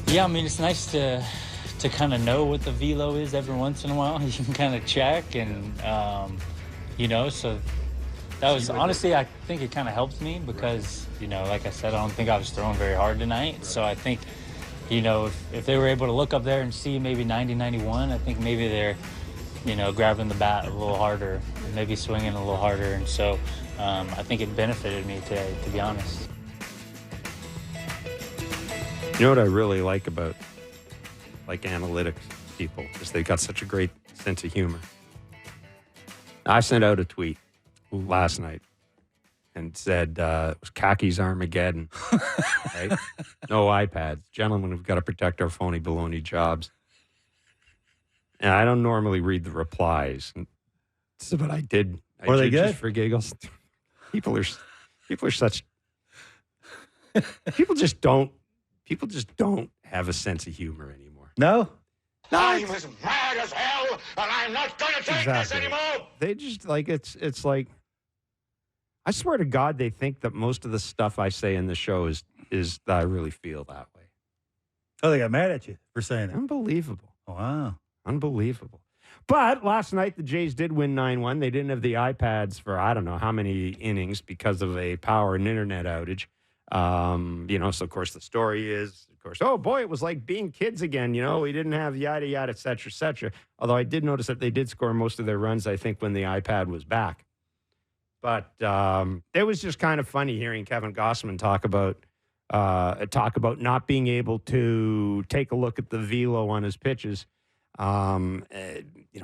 Yeah, I mean, it's nice to kind of know what the velo is every once in a while. You can kind of check and, so that was honestly, I think it kind of helped me because, like I said, I don't think I was throwing very hard tonight. Right. So I think, if they were able to look up there and see maybe 90, 91, I think maybe they're, grabbing the bat a little harder, maybe swinging a little harder. And so I think it benefited me today, to be honest. You know what I really like about analytics people is they got such a great sense of humor. I sent out a tweet last night and said it was khakis Armageddon, right? No iPads. Gentlemen, we've got to protect our phony baloney jobs. And I don't normally read the replies, but I did. Were they good? Just for giggles. People are such. People just don't have a sense of humor anymore. No? I'm as mad as hell, and I'm not going to take this anymore. They just it's like, I swear to God, they think that most of the stuff I say in the show is that I really feel that way. Oh, they got mad at you for saying it. Unbelievable. Wow. Unbelievable. But last night, the Jays did win 9-1. They didn't have the iPads for I don't know how many innings because of a power and internet outage. So of course the story is, oh boy, it was like being kids again. We didn't have yada, yada, et cetera, et cetera. Although I did notice that they did score most of their runs, I think, when the iPad was back. But it was just kind of funny hearing Kevin Gossman talk about not being able to take a look at the velo on his pitches,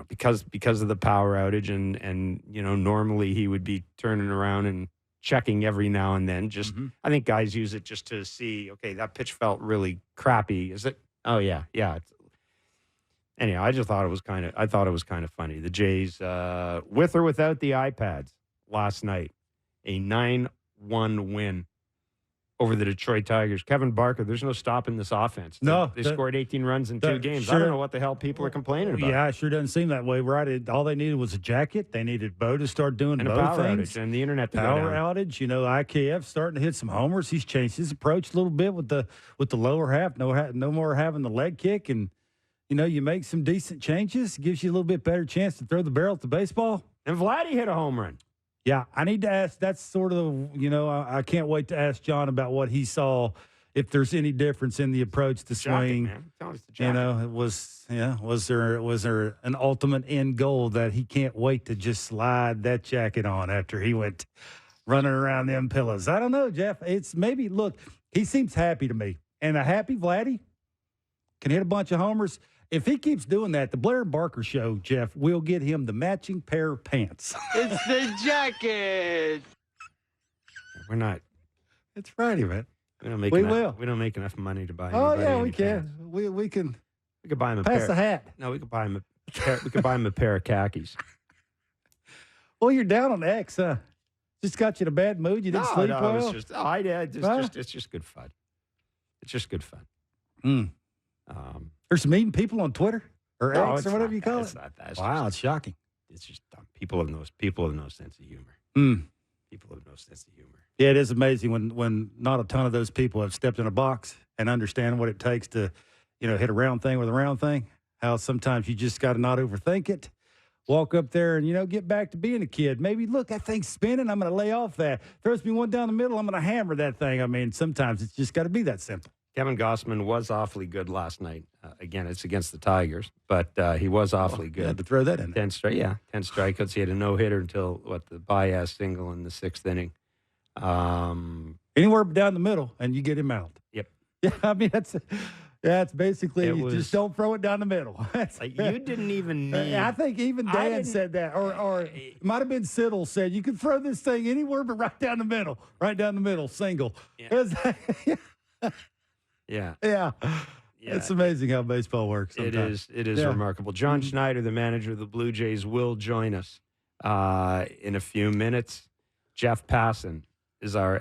because of the power outage, and normally he would be turning around and checking every now and then. I think guys use it just to see, okay, that pitch felt really crappy. Is it? Oh yeah. Anyhow, I thought it was kind of funny. The Jays, with or without the iPads last night, a 9-1 win over the Detroit Tigers. Kevin Barker, there's no stopping this offense. They scored 18 runs in 2 games. Sure. I don't know what the hell people are complaining about. Yeah, it sure doesn't seem that way, right? All they needed was a jacket. They needed Bo to start doing and Bo a power things. outage and the internet to power go down. outage. IKF starting to hit some homers. He's changed his approach a little bit with the lower half. No more having the leg kick, and you make some decent changes. Gives you a little bit better chance to throw the barrel at the baseball. And Vladdy hit a home run. Yeah, I need to ask. That's sort of, I can't wait to ask John about what he saw, if there's any difference in the approach to swing. Was there an ultimate end goal that he can't wait to just slide that jacket on after he went running around them pillows? I don't know, Jeff. It's maybe, look, he seems happy to me. And a happy Vladdy can hit a bunch of homers. If he keeps doing that, the Blair and Barker show, Jeff, will get him the matching pair of pants. It's the jacket. We're not. It's Friday, man. We don't make enough money to buy. Oh yeah, we can. Pants. We can. We could buy him a pass pair. the hat. No, we could buy him a pair of khakis. Well, you're down on X, huh? Just got you in a bad mood. You didn't sleep well. It's just good fun. It's just good fun. There's some mean people on Twitter or X or whatever you call it. It's not that. Wow, it's shocking. It's just dumb. People have no sense of humor. People have no sense of humor. Yeah, it is amazing when not a ton of those people have stepped in a box and understand what it takes to, hit a round thing with a round thing. How sometimes you just got to not overthink it. Walk up there and, get back to being a kid. Maybe, look, that thing's spinning. I'm going to lay off that. Throws me one down the middle. I'm going to hammer that thing. I mean, sometimes it's just got to be that simple. Kevin Gossman was awfully good last night. Again, it's against the Tigers, but he was awfully good. You had to throw that in. 10 strikeouts. He had a no-hitter until, the Baez single in the 6th inning. Anywhere down the middle, and you get him out. Yep. Yeah, I mean, that's basically, just don't throw it down the middle. You didn't even need. I think even Dan said that, or it might have been Siddle said, you can throw this thing anywhere but right down the middle, single. Yeah. Yeah. It's amazing how baseball works sometimes. It is remarkable. John Schneider, the manager of the Blue Jays, will join us in a few minutes. Jeff Passan is our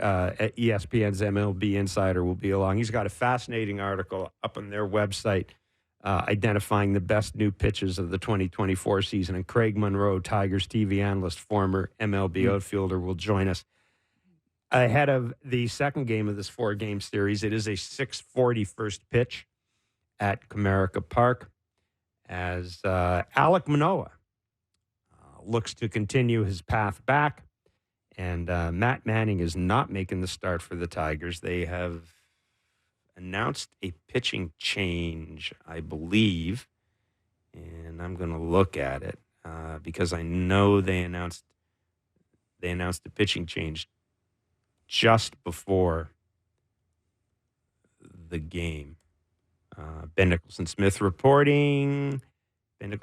ESPN's MLB insider, will be along. He's got a fascinating article up on their website identifying the best new pitches of the 2024 season. And Craig Monroe, Tigers TV analyst, former MLB outfielder, will join us ahead of the second game of this 4-game series. It is a 6:40 first pitch. at Comerica Park as Alec Manoah looks to continue his path back. And Matt Manning is not making the start for the Tigers. They have announced a pitching change, I believe. And I'm going to look at it because I know they announced the pitching change just before the game. Ben Nicholson-Smith reporting that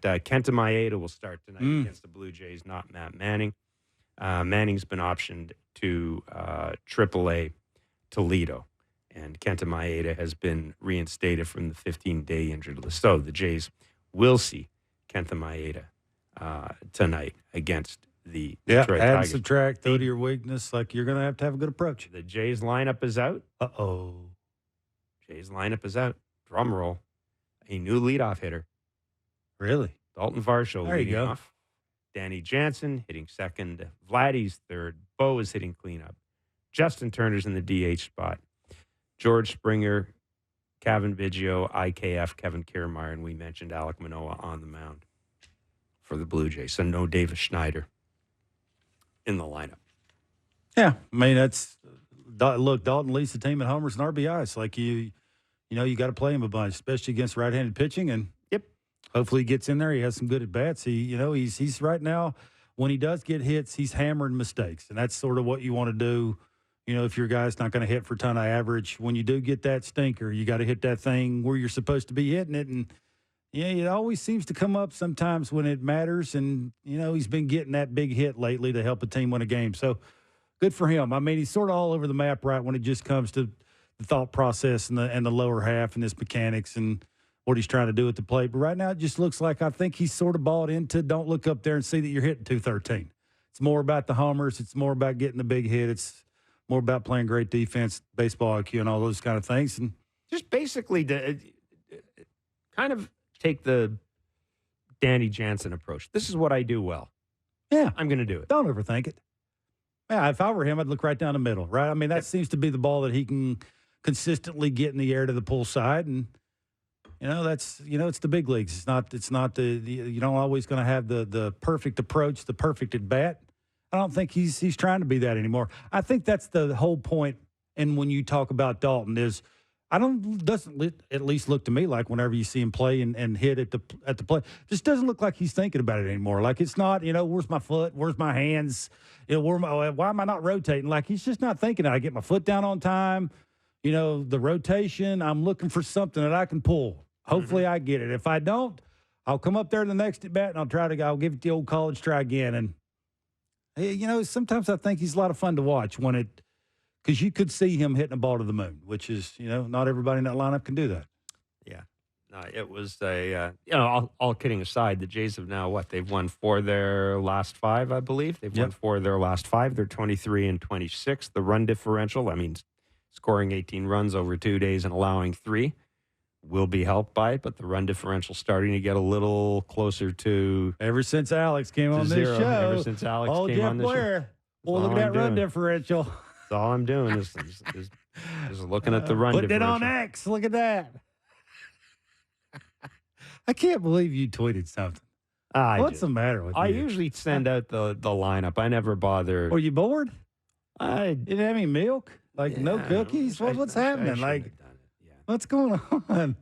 Kenta Maeda will start tonight against the Blue Jays, not Matt Manning. Manning's been optioned to AAA Toledo, and Kenta Maeda has been reinstated from the 15-day injured list. So the Jays will see Kenta Maeda tonight against the Detroit add and Tigers. subtract, throw to your weakness. Like, you're going to have a good approach. The Jays lineup is out. Jays lineup is out. Drum roll. A new leadoff hitter. Really? Dalton Varsho there leading off. Danny Jansen hitting second. Vladdy's third. Bo is hitting cleanup. Justin Turner's in the DH spot. George Springer, Kevin Biggio, IKF, Kevin Kiermaier, and we mentioned Alec Manoah on the mound for the Blue Jays. So no Davis Schneider in the lineup. Yeah, I mean, look, Dalton leads the team in homers and RBIs. Like, you got to play him a bunch, especially against right-handed pitching. And hopefully he gets in there. He has some good at-bats. He's right now, when he does get hits, he's hammering mistakes. And that's sort of what you want to do. If your guy's not going to hit for a ton of average, when you do get that stinker, you got to hit that thing where you're supposed to be hitting it. And, it always seems to come up sometimes when it matters. And, he's been getting that big hit lately to help a team win a game. So good for him. I mean, he's sort of all over the map, right, when it just comes to the thought process and the lower half and his mechanics and what he's trying to do at the plate. But right now it just looks like I think he's sort of bought into don't look up there and see that you're hitting 213. It's more about the homers. It's more about getting the big hit. It's more about playing great defense, baseball IQ, and all those kind of things. And just basically to kind of take the Danny Jansen approach. This is what I do well. Yeah. I'm going to do it. Don't overthink it. Yeah, if I were him, I'd look right down the middle, right? I mean, that seems to be the ball that he can consistently get in the air to the pull side. And, that's, it's the big leagues. It's not you don't always going to have the perfect approach, the perfect at bat. I don't think he's trying to be that anymore. I think that's the whole point. And when you talk about Dalton is, doesn't at least look to me like whenever you see him play and hit at the play, just doesn't look like he's thinking about it anymore. Like, it's not, where's my foot? Where's my hands? Why am I not rotating? Like, he's just not thinking I get my foot down on time. The rotation, I'm looking for something that I can pull. Hopefully I get it. If I don't, I'll come up there to the next at bat and I'll give it the old college try again. And, sometimes I think he's a lot of fun to watch because you could see him hitting a ball to the moon, which is, not everybody in that lineup can do that. Yeah. No, it was all kidding aside, the Jays have now, they've won 4 of their last 5, I believe. They've won 4 of their last 5. They're 23-26. The run differential, I mean, scoring 18 runs over 2 days and allowing 3 will be helped by it, but the run differential starting to get a little closer to ever since Alex came on this show. Ever since Alex came on this show. Well, look at that run differential. That's all I'm doing is looking at the run differential. Putting it on X. Look at that. I can't believe you tweeted something. What's the matter with you? I usually send out the lineup. I never bother. Were you bored? I didn't have any milk? No cookies? What's happening? What's going on?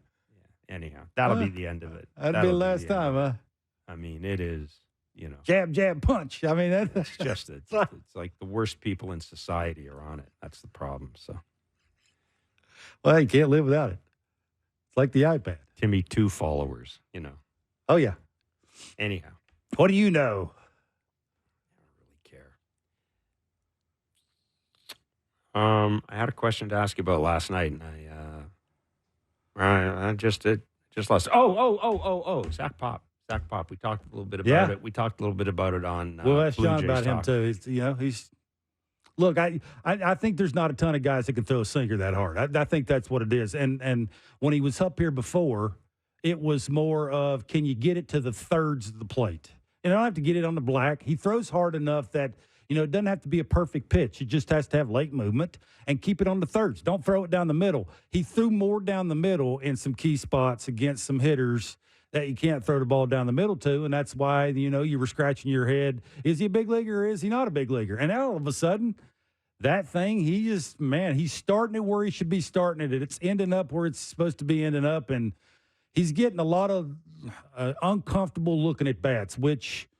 Yeah. Anyhow, that'll be the end of it. That'll be the last time, huh? I mean, it is, Jab, jab, punch. I mean, it's just, it's like the worst people in society are on it. That's the problem, so. Well, you can't live without it. It's like the iPad. Timmy 2 followers, Oh, yeah. Anyhow. What do you know? I don't really care. I had a question to ask you about last night, and I just lost. Zach Pop. We talked a little bit about it. We talked a little bit about it on. We'll ask John about Talk. him too. He's. Look, I think there's not a ton of guys that can throw a sinker that hard. I think that's what it is. And when he was up here before, it was more of, can you get it to the thirds of the plate? And I don't have to get it on the black. He throws hard enough that it doesn't have to be a perfect pitch. It just has to have late movement and keep it on the thirds. Don't throw it down the middle. He threw more down the middle in some key spots against some hitters that you can't throw the ball down the middle to, and that's why, you were scratching your head. Is he a big leaguer or is he not a big leaguer? And all of a sudden, that thing, he's starting it where he should be starting it. It's ending up where it's supposed to be ending up, and he's getting a lot of uncomfortable looking at bats, which –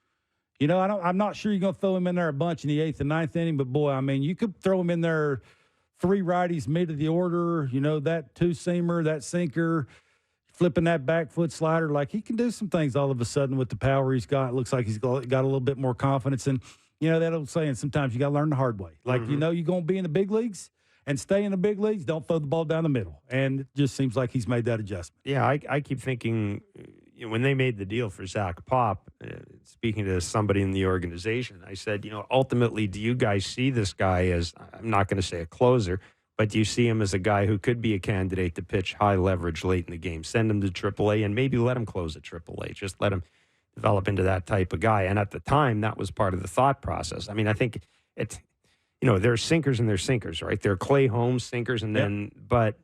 I'm not sure you're going to throw him in there a bunch in the 8th and 9th inning, but, boy, you could throw him in there 3 righties, mid of the order, that two-seamer, that sinker, flipping that back foot slider. Like, he can do some things all of a sudden with the power he's got. It looks like he's got a little bit more confidence. And, that old saying, sometimes you got to learn the hard way. Like, you're going to be in the big leagues and stay in the big leagues, don't throw the ball down the middle. And it just seems like he's made that adjustment. Yeah, I keep thinking – when they made the deal for Zach Pop, speaking to somebody in the organization, I said, ultimately, do you guys see this guy as, I'm not going to say a closer, but do you see him as a guy who could be a candidate to pitch high leverage late in the game? Send him to AAA and maybe let him close at AAA. Just let him develop into that type of guy. And at the time, that was part of the thought process. I think it's, there's sinkers and there's sinkers, right? There are Clay Holmes sinkers, and then, but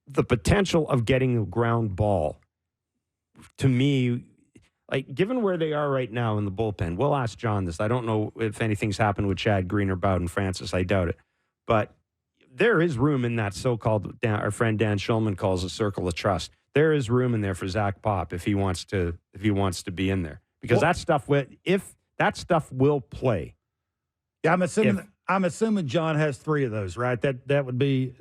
the potential of getting a ground ball, to me, like, given where they are right now in the bullpen, we'll ask John this. I don't know if anything's happened with Chad Green or Bowden Francis. I doubt it. But there is room in that so-called, our friend Dan Schulman calls a circle of trust. There is room in there for Zach Pop if he wants to be in there. Because that stuff will play. Yeah, I'm assuming John has 3 of those, right? That would be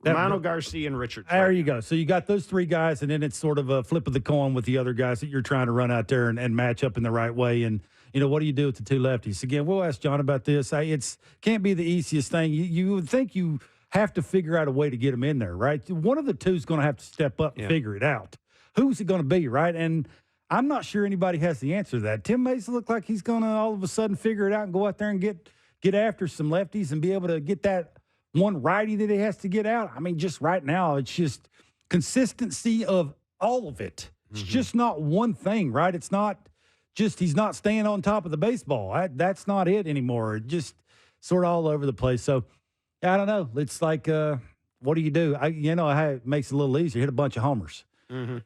Mano Garcia and Richards. There you go. So you got those 3 guys, and then it's sort of a flip of the coin with the other guys that you're trying to run out there and match up in the right way. And, what do you do with the 2 lefties? Again, we'll ask John about this. It's can't be the easiest thing. You would think you have to figure out a way to get them in there, right? One of the 2 is going to have to step up and figure it out. Who's it going to be, right? And I'm not sure anybody has the answer to that. Tim Mason looked like he's going to all of a sudden figure it out and go out there and get after some lefties and be able to get that one righty that he has to get out. Just right now, it's just consistency of all of it. It's just not one thing, right? It's not just he's not staying on top of the baseball. That's not it anymore. It just sort of all over the place. So, I don't know. It's like, what do you do? It makes it a little easier. Hit a bunch of homers.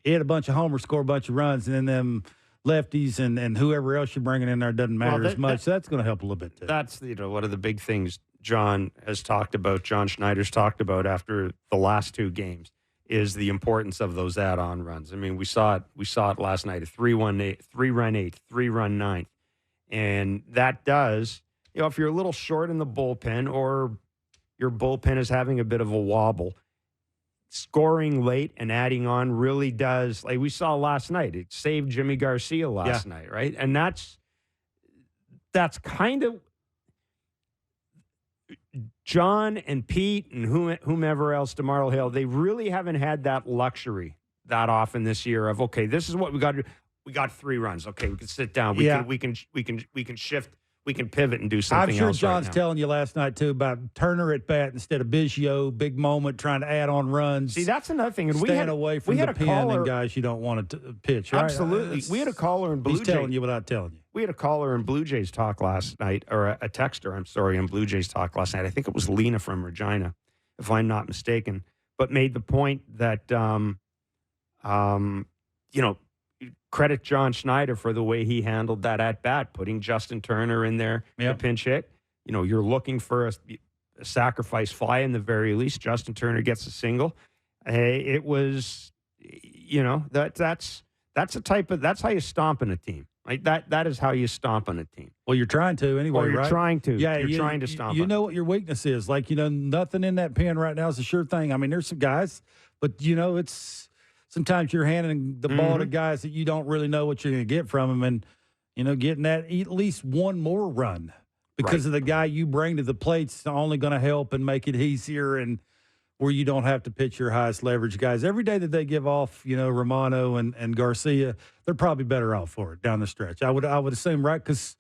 Hit a bunch of homers, score a bunch of runs, and then them lefties and whoever else you're bringing in there doesn't matter as much. So that's going to help a little bit, too. That's, one of the big things John Schneider's talked about after the last 2 games is the importance of those add-on runs. We saw it last night, a 3-run 8th, 3-run 9th. And that does, if you're a little short in the bullpen or your bullpen is having a bit of a wobble, scoring late and adding on really does, like we saw last night, it saved Jimmy Garcia last night, right? And that's kind of John and Pete and whomever else, DeMarlo Hale, they really haven't had that luxury that often this year of, okay, this is what we got to do. We got 3 runs. Okay, we can sit down. We can shift. We can pivot and do something else. I'm sure John's telling you last night, too, about Turner at bat instead of Biggio, big moment, trying to add on runs. See, that's another thing. And staying away from the pen and guys you don't want to pitch. Right? Absolutely. We had a caller in Blue Jays. He's telling you without telling you. We had a caller in Blue Jays talk last night, or a texter, I'm sorry, in Blue Jays talk last night. I think it was Lena from Regina, if I'm not mistaken, but made the point that, credit John Schneider for the way he handled that at-bat, putting Justin Turner in there to pinch hit. You're looking for a sacrifice fly in the very least. Justin Turner gets a single. It was, that's how you stomp on a team. Right? That is how you stomp on a team. Well, you're trying to anyway, you're right? trying to. Yeah, you're trying to stomp You on know what your weakness is. Like, nothing in that pen right now is a sure thing. There's some guys, but, it's – sometimes you're handing the ball to guys that you don't really know what you're going to get from them, and getting that at least one more run because of the guy you bring to the plate's only going to help and make it easier, and where you don't have to pitch your highest leverage guys. Every day that they give off, Romano and Garcia, they're probably better off for it down the stretch. I would assume, right? Because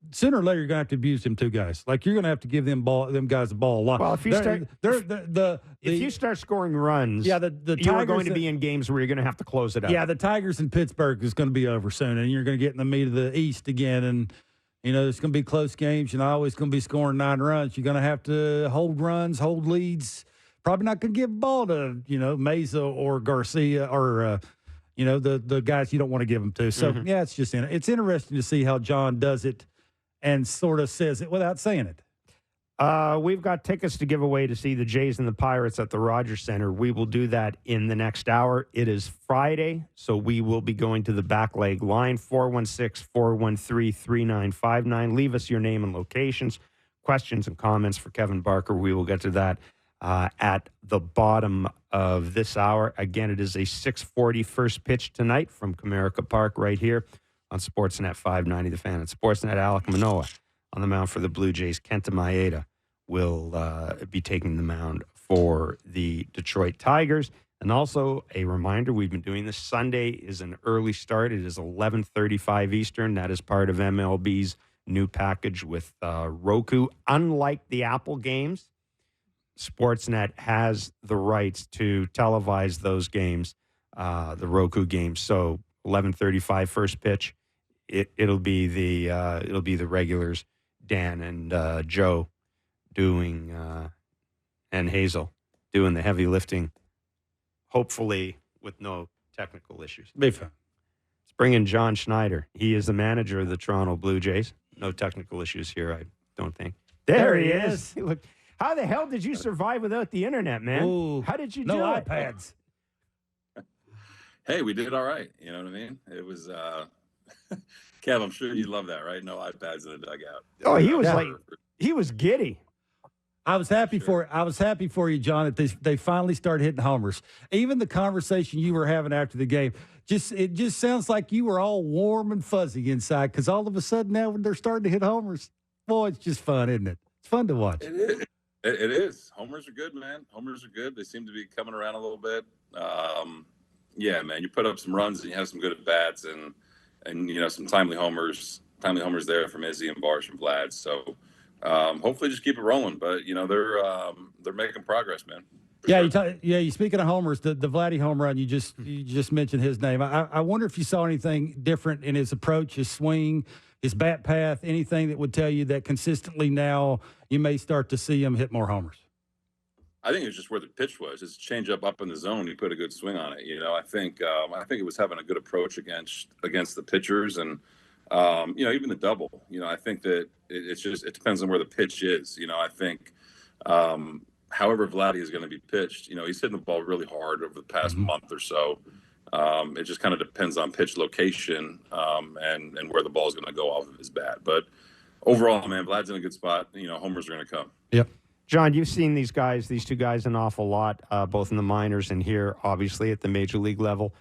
sooner or later you're going to have to abuse them two guys. Like you're going to have to give them guys the ball a lot. Well, if you if you start scoring runs, the you are going to be in games where you're going to have to close it out. Yeah, the Tigers in Pittsburgh is going to be over soon, and you're going to get in the meat of the East again, and it's going to be close games. You're not always going to be scoring 9 runs. You're going to have to hold runs, hold leads. Probably not going to give the ball to Meza or Garcia or the guys you don't want to give them to. So yeah, it's interesting to see how John does it and sort of says it without saying it. We've got tickets to give away to see the Jays and the Pirates at the Rogers Center. We will do that in the next hour. It is Friday, so we will be going to the back leg line, 416-413-3959. Leave us your name and locations, questions and comments for Kevin Barker. We will get to that at the bottom of this hour. Again, it is a 6:40 first pitch tonight from Comerica Park right here on Sportsnet 590 The Fan. And Sportsnet, Alex Manoah on the mound for the Blue Jays. Kenta Maeda will be taking the mound for the Detroit Tigers. And also a reminder, we've been doing this. Sunday is an early start. It is 11:35 Eastern. That is part of MLB's new package with Roku. Unlike the Apple games, Sportsnet has the rights to televise those games, the Roku games. So 11:35 first pitch. It'll be the regulars, Dan and Joe doing and Hazel doing the heavy lifting, hopefully with no technical issues. Be fun. Let's bring in John Schneider. He is the manager of the Toronto Blue Jays. No technical issues here, I don't think. There he is. Look, how the hell did you survive without the internet, man? Ooh, how did you do no it? iPads. Hey, we did all right. You know what I mean? It was Kev, I'm sure you love that, right? No iPads in the dugout. Oh, he was giddy. I was happy for you, John, that they finally started hitting homers. Even the conversation you were having after the game, it just sounds like you were all warm and fuzzy inside because all of a sudden now they're starting to hit homers. Boy, it's just fun, isn't it? It's fun to watch. It is. Homers are good, man. Homers are good. They seem to be coming around a little bit. Yeah, man. You put up some runs and you have some good at bats and some timely homers there from Izzy and Varsho and Vlad. So hopefully just keep it rolling. But they're making progress, man. You speaking of homers, the Vladdy home run, you just mentioned his name. I wonder if you saw anything different in his approach, his swing, his bat path, anything that would tell you that consistently now you may start to see him hit more homers. I think it's just where the pitch was. His changeup up in the zone, he put a good swing on it. I think it was having a good approach against the pitchers, and even the double. I think that it depends on where the pitch is. I think however Vladdy is going to be pitched, he's hitting the ball really hard over the past month or so. It just kind of depends on pitch location and where the ball is going to go off of his bat. But overall, man, Vlad's in a good spot. Homers are going to come. Yep. John, you've seen these two guys, an awful lot, both in the minors and here, obviously, at the major league level.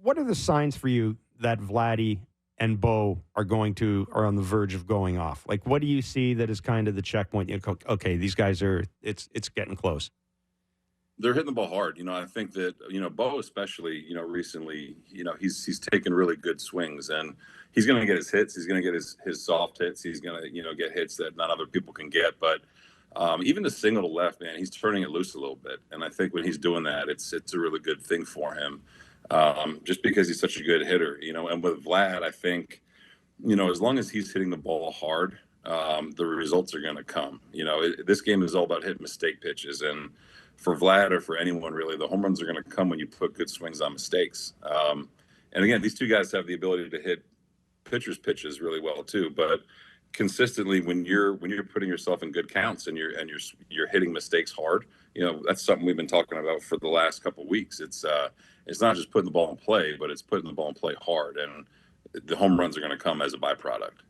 What are the signs for you that Vladdy and Bo are on the verge of going off? Like, what do you see that is kind of the checkpoint? Okay, these guys it's getting close. They're hitting the ball hard. I think that, Bo especially, recently, he's taken really good swings and he's going to get his hits. He's going to get his soft hits. He's going to, get hits that not other people can get. But even the single to left, man, he's turning it loose a little bit. And I think when he's doing that, it's a really good thing for him. Just because he's such a good hitter, and with Vlad, I think, as long as he's hitting the ball hard, the results are going to come. This game is all about hitting mistake pitches. And for Vlad or for anyone really, the home runs are going to come when you put good swings on mistakes. And again, these two guys have the ability to hit pitchers' pitches really well too. But consistently, when you're putting yourself in good counts and you're hitting mistakes hard, that's something we've been talking about for the last couple of weeks. It's not just putting the ball in play, but it's putting the ball in play hard, and the home runs are going to come as a byproduct.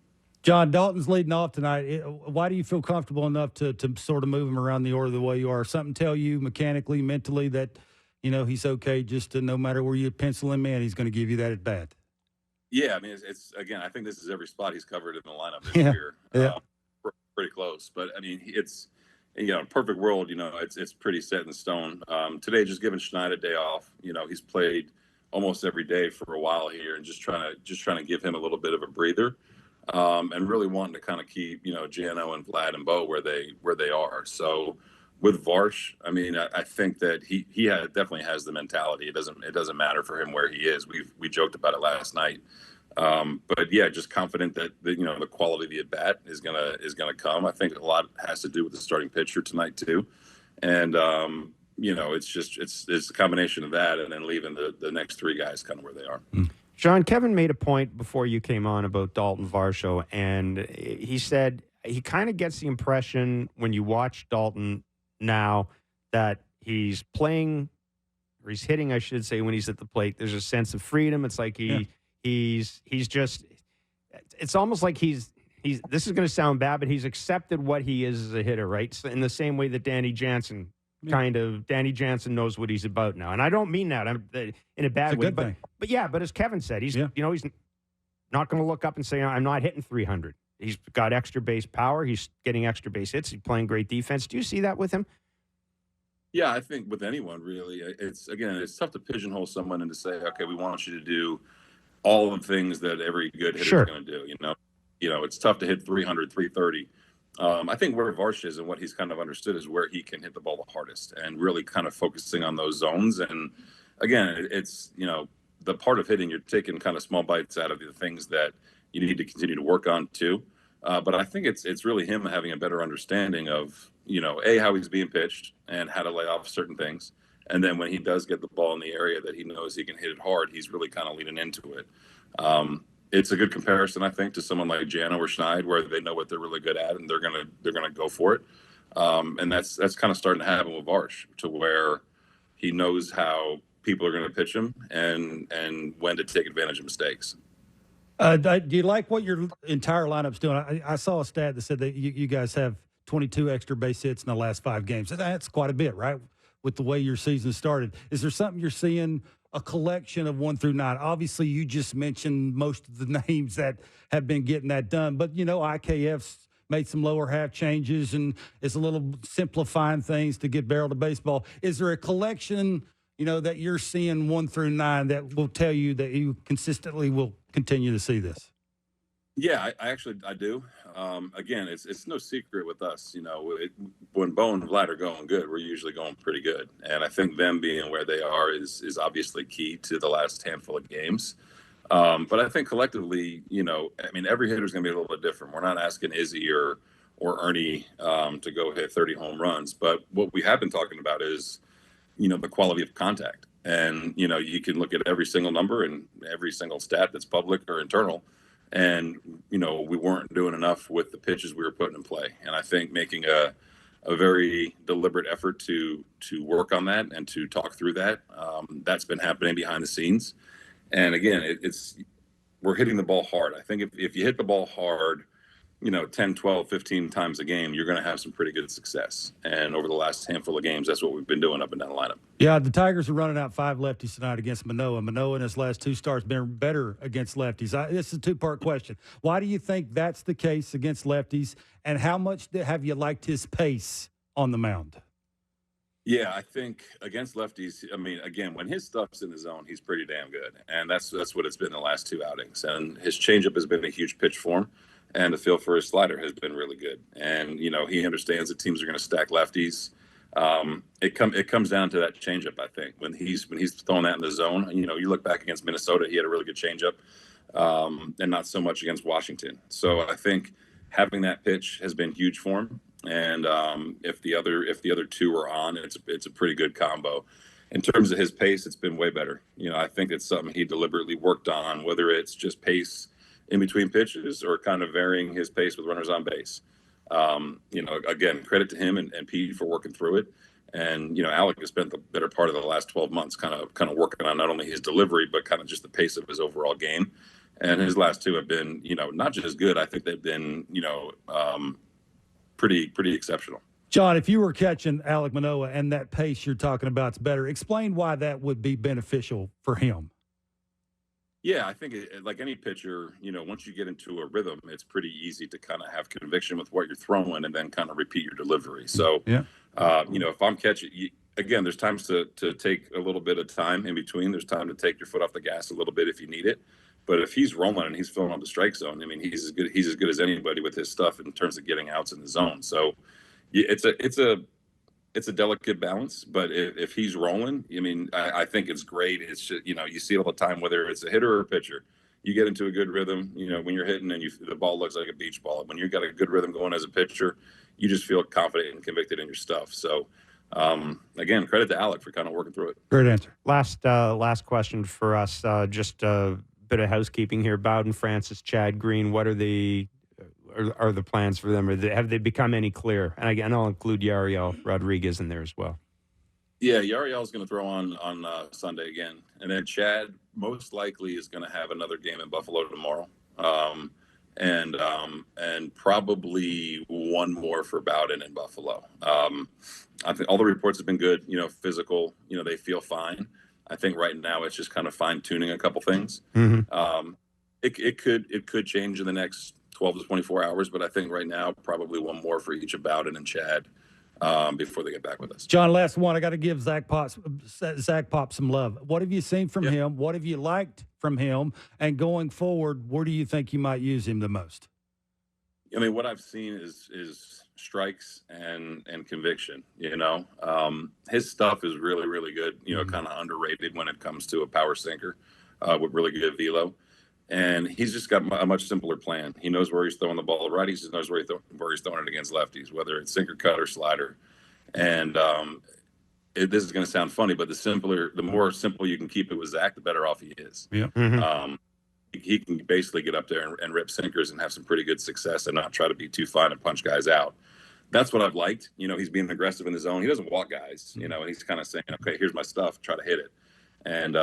John, Dalton's leading off tonight. Why do you feel comfortable enough to sort of move him around the order the way you are? Something tell you mechanically, mentally that, he's okay just to, no matter where you pencil him in, he's going to give you that at bat? Yeah, I mean, it's again, I think this is every spot he's covered in the lineup this year. Yeah. Pretty close. But, I mean, it's, perfect world, it's pretty set in stone. Today, just giving Schneider a day off. He's played almost every day for a while here and just trying to give him a little bit of a breather. and really wanting to kind of keep, Jano and Vlad and Bo where they are. So with Varsh, I mean, I think that he definitely has the mentality. It doesn't matter for him where he is. We joked about it last night. But yeah, just confident that the quality of the at bat is gonna come. I think a lot has to do with the starting pitcher tonight too, and it's a combination of that and then leaving the next three guys kind of where they are. Sean, Kevin made a point before you came on about Dalton Varsho, and he said he kind of gets the impression when you watch Dalton now that he's playing, or he's hitting, I should say, when he's at the plate. There's a sense of freedom. It's like he's just, it's almost like he's this is going to sound bad, but he's accepted what he is as a hitter, right? So in the same way that Danny Jansen knows what he's about now. And I don't mean that in a bad way, but as Kevin said, he's he's not going to look up and say, I'm not hitting 300. He's got extra base power. He's getting extra base hits. He's playing great defense. Do you see that with him? Yeah, I think with anyone really, it's tough to pigeonhole someone and to say, okay, we want you to do all the things that every good hitter is going to do. It's tough to hit 300, 330. I think where Varsh is and what he's kind of understood is where he can hit the ball the hardest and really kind of focusing on those zones. And again, it's, the part of hitting, you're taking kind of small bites out of the things that you need to continue to work on too. But I think it's really him having a better understanding of, how he's being pitched and how to lay off certain things. And then when he does get the ball in the area that he knows he can hit it hard, he's really kind of leaning into it. It's a good comparison, I think, to someone like Jano or Schneider, where they know what they're really good at and they're gonna go for it. And that's kind of starting to happen with Varsh, to where he knows how people are going to pitch him and when to take advantage of mistakes. Do you like what your entire lineup's doing? I saw a stat that said that you guys have 22 extra base hits in the last 5 games. That's quite a bit, right? With the way your season started. Is there something you're seeing, a collection of 1 through 9? Obviously, you just mentioned most of the names that have been getting that done. But, IKF's made some lower half changes and is a little simplifying things to get barrel to baseball. Is there a collection, that you're seeing 1 through 9 that will tell you that you consistently will continue to see this? Yeah, I do. Again, it's no secret with us. When Bo and Vlad are going good, we're usually going pretty good. And I think them being where they are is obviously key to the last handful of games. But I think collectively, every hitter is going to be a little bit different. We're not asking Izzy or Ernie to go hit 30 home runs. But what we have been talking about is, the quality of contact. And, you can look at every single number and every single stat that's public or internal. And, we weren't doing enough with the pitches we were putting in play. And I think making a very deliberate effort to work on that and to talk through that, that's been happening behind the scenes. And again, we're hitting the ball hard. I think if you hit the ball hard, 10, 12, 15 times a game, you're going to have some pretty good success. And over the last handful of games, that's what we've been doing up and down the lineup. Yeah, the Tigers are running out 5 lefties tonight against Manoah. Manoah in his last 2 starts been better against lefties. This is a 2-part question. Why do you think that's the case against lefties? And how much have you liked his pace on the mound? Yeah, I think against lefties, again, when his stuff's in the zone, he's pretty damn good. And that's what it's been the last 2 outings. And his changeup has been a huge pitch for him. And the feel for his slider has been really good. And, he understands that teams are going to stack lefties. It comes down to that changeup, I think. When he's throwing that in the zone, you look back against Minnesota, he had a really good changeup, and not so much against Washington. So I think having that pitch has been huge for him. And if the other 2 are on, it's a pretty good combo. In terms of his pace, it's been way better. I think it's something he deliberately worked on, whether it's just pace in between pitches or kind of varying his pace with runners on base. Again, credit to him and Pete for working through it. And, Alec has spent the better part of the last 12 months kind of working on not only his delivery, but kind of just the pace of his overall game. And his last 2 have been, not just good. I think they've been, pretty exceptional. John, if you were catching Alec Manoah and that pace you're talking about is better, explain why that would be beneficial for him. Yeah, I think like any pitcher, once you get into a rhythm, it's pretty easy to kind of have conviction with what you're throwing and then kind of repeat your delivery. So, if I'm catching, again, there's times to take a little bit of time in between. There's time to take your foot off the gas a little bit if you need it. But if he's rolling and he's filling up the strike zone, I mean, he's as good as anybody with his stuff in terms of getting outs in the zone. So it's a delicate balance. But if he's rolling, I mean, I think it's great. It's just, you see it all the time, whether it's a hitter or a pitcher. You get into a good rhythm, when you're hitting and the ball looks like a beach ball. When you've got a good rhythm going as a pitcher, you just feel confident and convicted in your stuff. So, again, credit to Alec for kind of working through it. Great answer. Last question for us. Just a bit of housekeeping here. Bowden, Francis, Chad Green. What are the plans for them? Have they become any clearer? And again, I'll include Yariel Rodriguez in there as well. Yeah, Yariel's going to throw on Sunday again, and then Chad most likely is going to have another game in Buffalo tomorrow, and probably one more for Bowden in Buffalo. I think all the reports have been good. Physical. They feel fine. I think right now it's just kind of fine tuning a couple things. Mm-hmm. It could change in the next 12 to 24 hours, but I think right now probably one more for each of Bowden and Chad. Before they get back with us. John, last one. I got to give Zach Pop some love. What have you seen from him? What have you liked from him? And going forward, where do you think you might use him the most? I mean, what I've seen is strikes and conviction. His stuff is really, really good. Kind of underrated when it comes to a power sinker with really good velo. And he's just got a much simpler plan. He knows where he's throwing the ball to righties. He knows where he's throwing it against lefties, whether it's sinker, cut, or slider. And this is going to sound funny, but the more simple you can keep it with Zach, the better off he is. Yeah. Mm-hmm. He can basically get up there and rip sinkers and have some pretty good success and not try to be too fine and punch guys out. That's what I've liked. He's being aggressive in the zone. He doesn't walk guys, and he's kind of saying, okay, here's my stuff, try to hit it. And,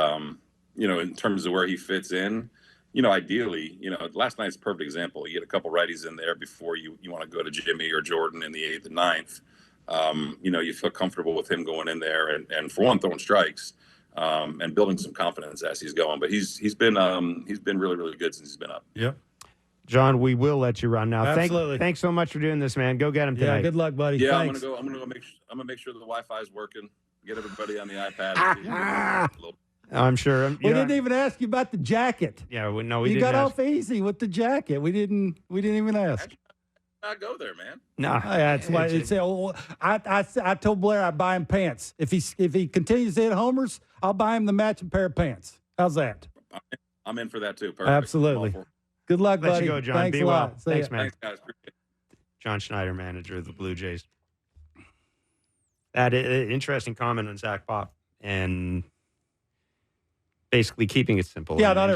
in terms of where he fits in, ideally, last night's a perfect example. You get a couple righties in there before you want to go to Jimmy or Jordan in the 8th and 9th. You feel comfortable with him going in there and for one, throwing strikes and building some confidence as he's going. But he's been really, really good since he's been up. Yep. John, we will let you run now. Absolutely. Thanks so much for doing this, man. Go get him tonight. Yeah, good luck, buddy. Yeah, Thanks. I'm gonna make sure the Wi-Fi is working. Get everybody on the iPad. I'm sure. We didn't even ask you about the jacket. Yeah, we You got off easy with the jacket. We didn't even ask. Not go there, man. No, that's why I told Blair I'd buy him pants. If he continues to hit homers, I'll buy him the matching pair of pants. How's that? I'm in for that too. Perfect. Absolutely. Good luck, buddy. Let you go, John. Thanks Be a well. lot. Thanks, man. Thanks, guys. Appreciate it. John Schneider, manager of the Blue Jays. That interesting comment on Zach Pop and basically keeping it simple. Yeah, not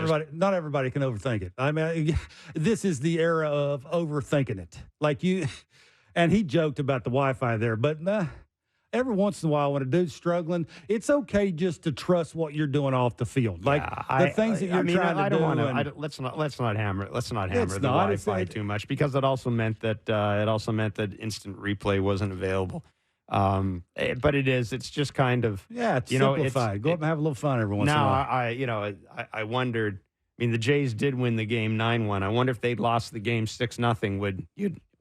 everybody can overthink it. I mean, this is the era of overthinking it. And he joked about the Wi-Fi there, but every once in a while when a dude's struggling, it's okay just to trust what you're doing off the field. Like the things that you're trying to do. Let's not hammer the Wi-Fi too much because it also meant that instant replay wasn't available. But it's just kind of it's simplified. Go up and have a little fun every once in a while. I wondered. I mean, the Jays did win the game 9-1. I wonder if they'd lost the game 6-0.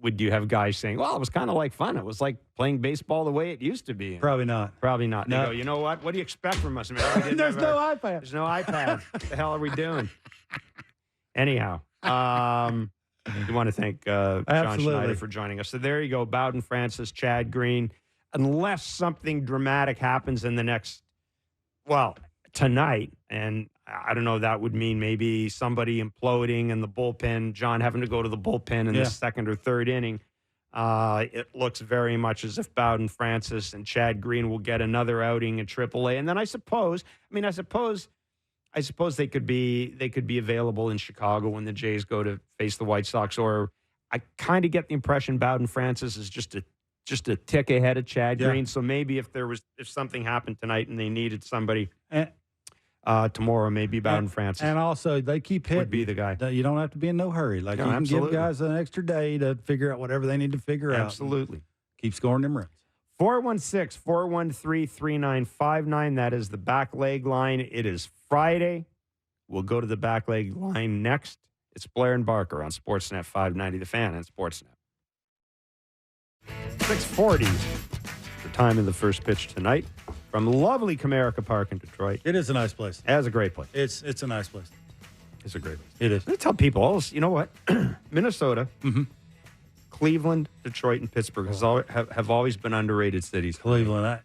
Would you have guys saying, "Well, it was kind of like fun. It was like playing baseball the way it used to be"? Probably not. No. They go, you know what? What do you expect from us, man? There's no iPad. There's no iPad. What the hell are we doing? Anyhow, we want to thank John Schneider for joining us. So there you go, Bowden, Francis, Chad Green. Unless something dramatic happens in the next, tonight, and I don't know, that would mean maybe somebody imploding in the bullpen, John having to go to the bullpen in the second or third inning. It looks very much as if Bowden, Francis, and Chad Green will get another outing in AAA. And then I suppose they could be available in Chicago when the Jays go to face the White Sox. Or I kind of get the impression Bowden, Francis is just a tick ahead of Chad Green. So maybe if something happened tonight and they needed somebody tomorrow, maybe Bowden Francis. And also, they keep hitting. Would be the guy. You don't have to be in no hurry. You can give guys an extra day to figure out whatever they need to figure out. Absolutely. Keep scoring them runs. 416-413-3959. That is the back leg line. It is Friday. We'll go to the back leg line next. It's Blair and Barker on Sportsnet 590, The Fan and Sportsnet. 6:40, the time of the first pitch tonight from lovely Comerica Park in Detroit. It is a nice place. It is a great place. It's a nice place. It's a great race. It is. I tell people, you know what? Minnesota, Mm-hmm. Cleveland, Detroit, and Pittsburgh have always been underrated cities. Cleveland,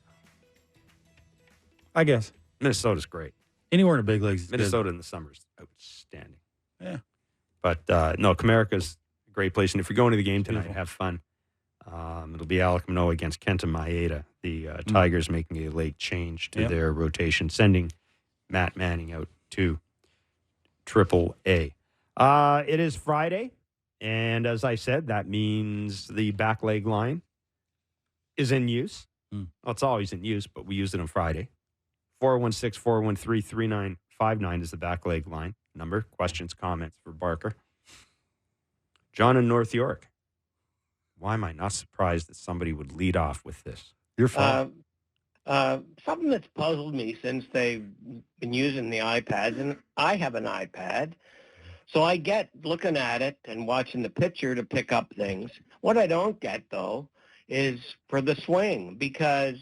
I guess. Minnesota's great. Anywhere in the big leagues is Minnesota good. in the summer is outstanding. Yeah. But, no, Comerica's a great place. And if you're going to the game tonight, have fun. It'll be Alec Manoah against Kenta Maeda. The Tigers making a late change to their rotation, sending Matt Manning out to AAA. It is Friday, and as I said, that means the back leg line is in use. Well, it's always in use, but we use it on Friday. 416-413-3959 is the back leg line number. Questions, comments for Barker. John in North York. Why am I not surprised that somebody would lead off with this? Your fault. Something that's puzzled me since they've been using the iPads, and I have an iPad, so I get looking at it and watching the picture to pick up things. What I don't get, though, is for the swing, because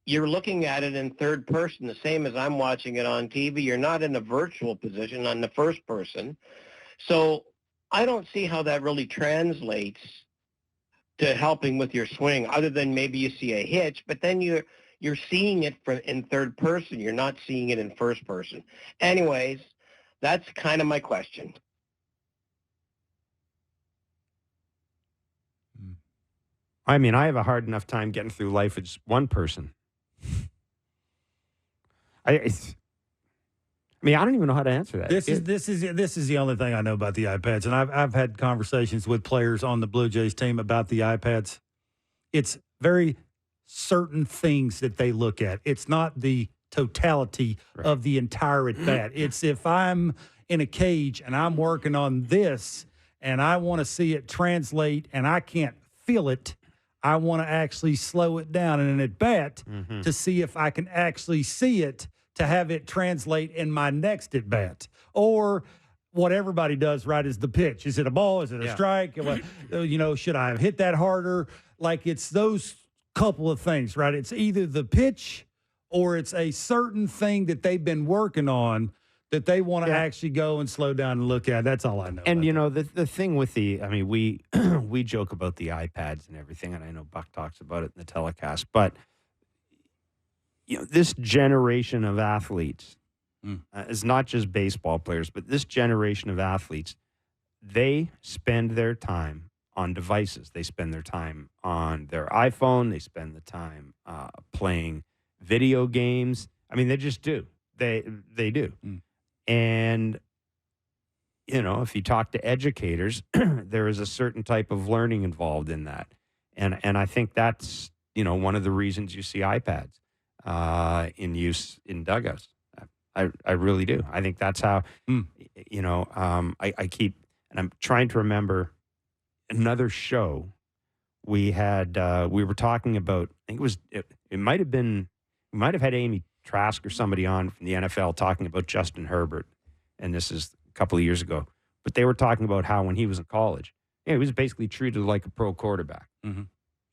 you're looking at it in third person, the same as I'm watching it on TV. You're not in a virtual position on the first person. So I don't see how that really translates to helping with your swing, other than maybe you see a hitch, but then you're seeing it in third person. You're not seeing it in first person. Anyways, that's kind of my question. I mean, I have a hard enough time getting through life as one person. I don't even know how to answer that. This is the only thing I know about the iPads, and I've had conversations with players on the Blue Jays team about the iPads. It's very certain things that they look at. It's not the totality of the entire at bat. It's if I'm in a cage and I'm working on this and I want to see it translate and I can't feel it, I want to actually slow it down in an at bat to see if I can actually see it, to have it translate in my next at bat. Or what everybody does, right, is the pitch. Is it a ball? Is it a strike? Should I have hit that harder? Like, it's those couple of things, right? It's either the pitch or it's a certain thing that they've been working on that they want to actually go and slow down and look at. That's all I know. And, the thing with we we joke about the iPads and everything, and I know Buck talks about it in the telecast, but this generation of athletes is not just baseball players, but this generation of athletes, they spend their time on devices. They spend their time on their iPhone. They spend the time playing video games. I mean, they just do. They do. And, if you talk to educators, there is a certain type of learning involved in that. And I think that's, one of the reasons you see iPads in use in dugouts. I really do. I think that's how, I keep, and I'm trying to remember another show we had, we were talking about, I think it might have been, we might have had Amy Trask or somebody on from the NFL talking about Justin Herbert. And this is a couple of years ago, but they were talking about how when he was in college, he was basically treated like a pro quarterback.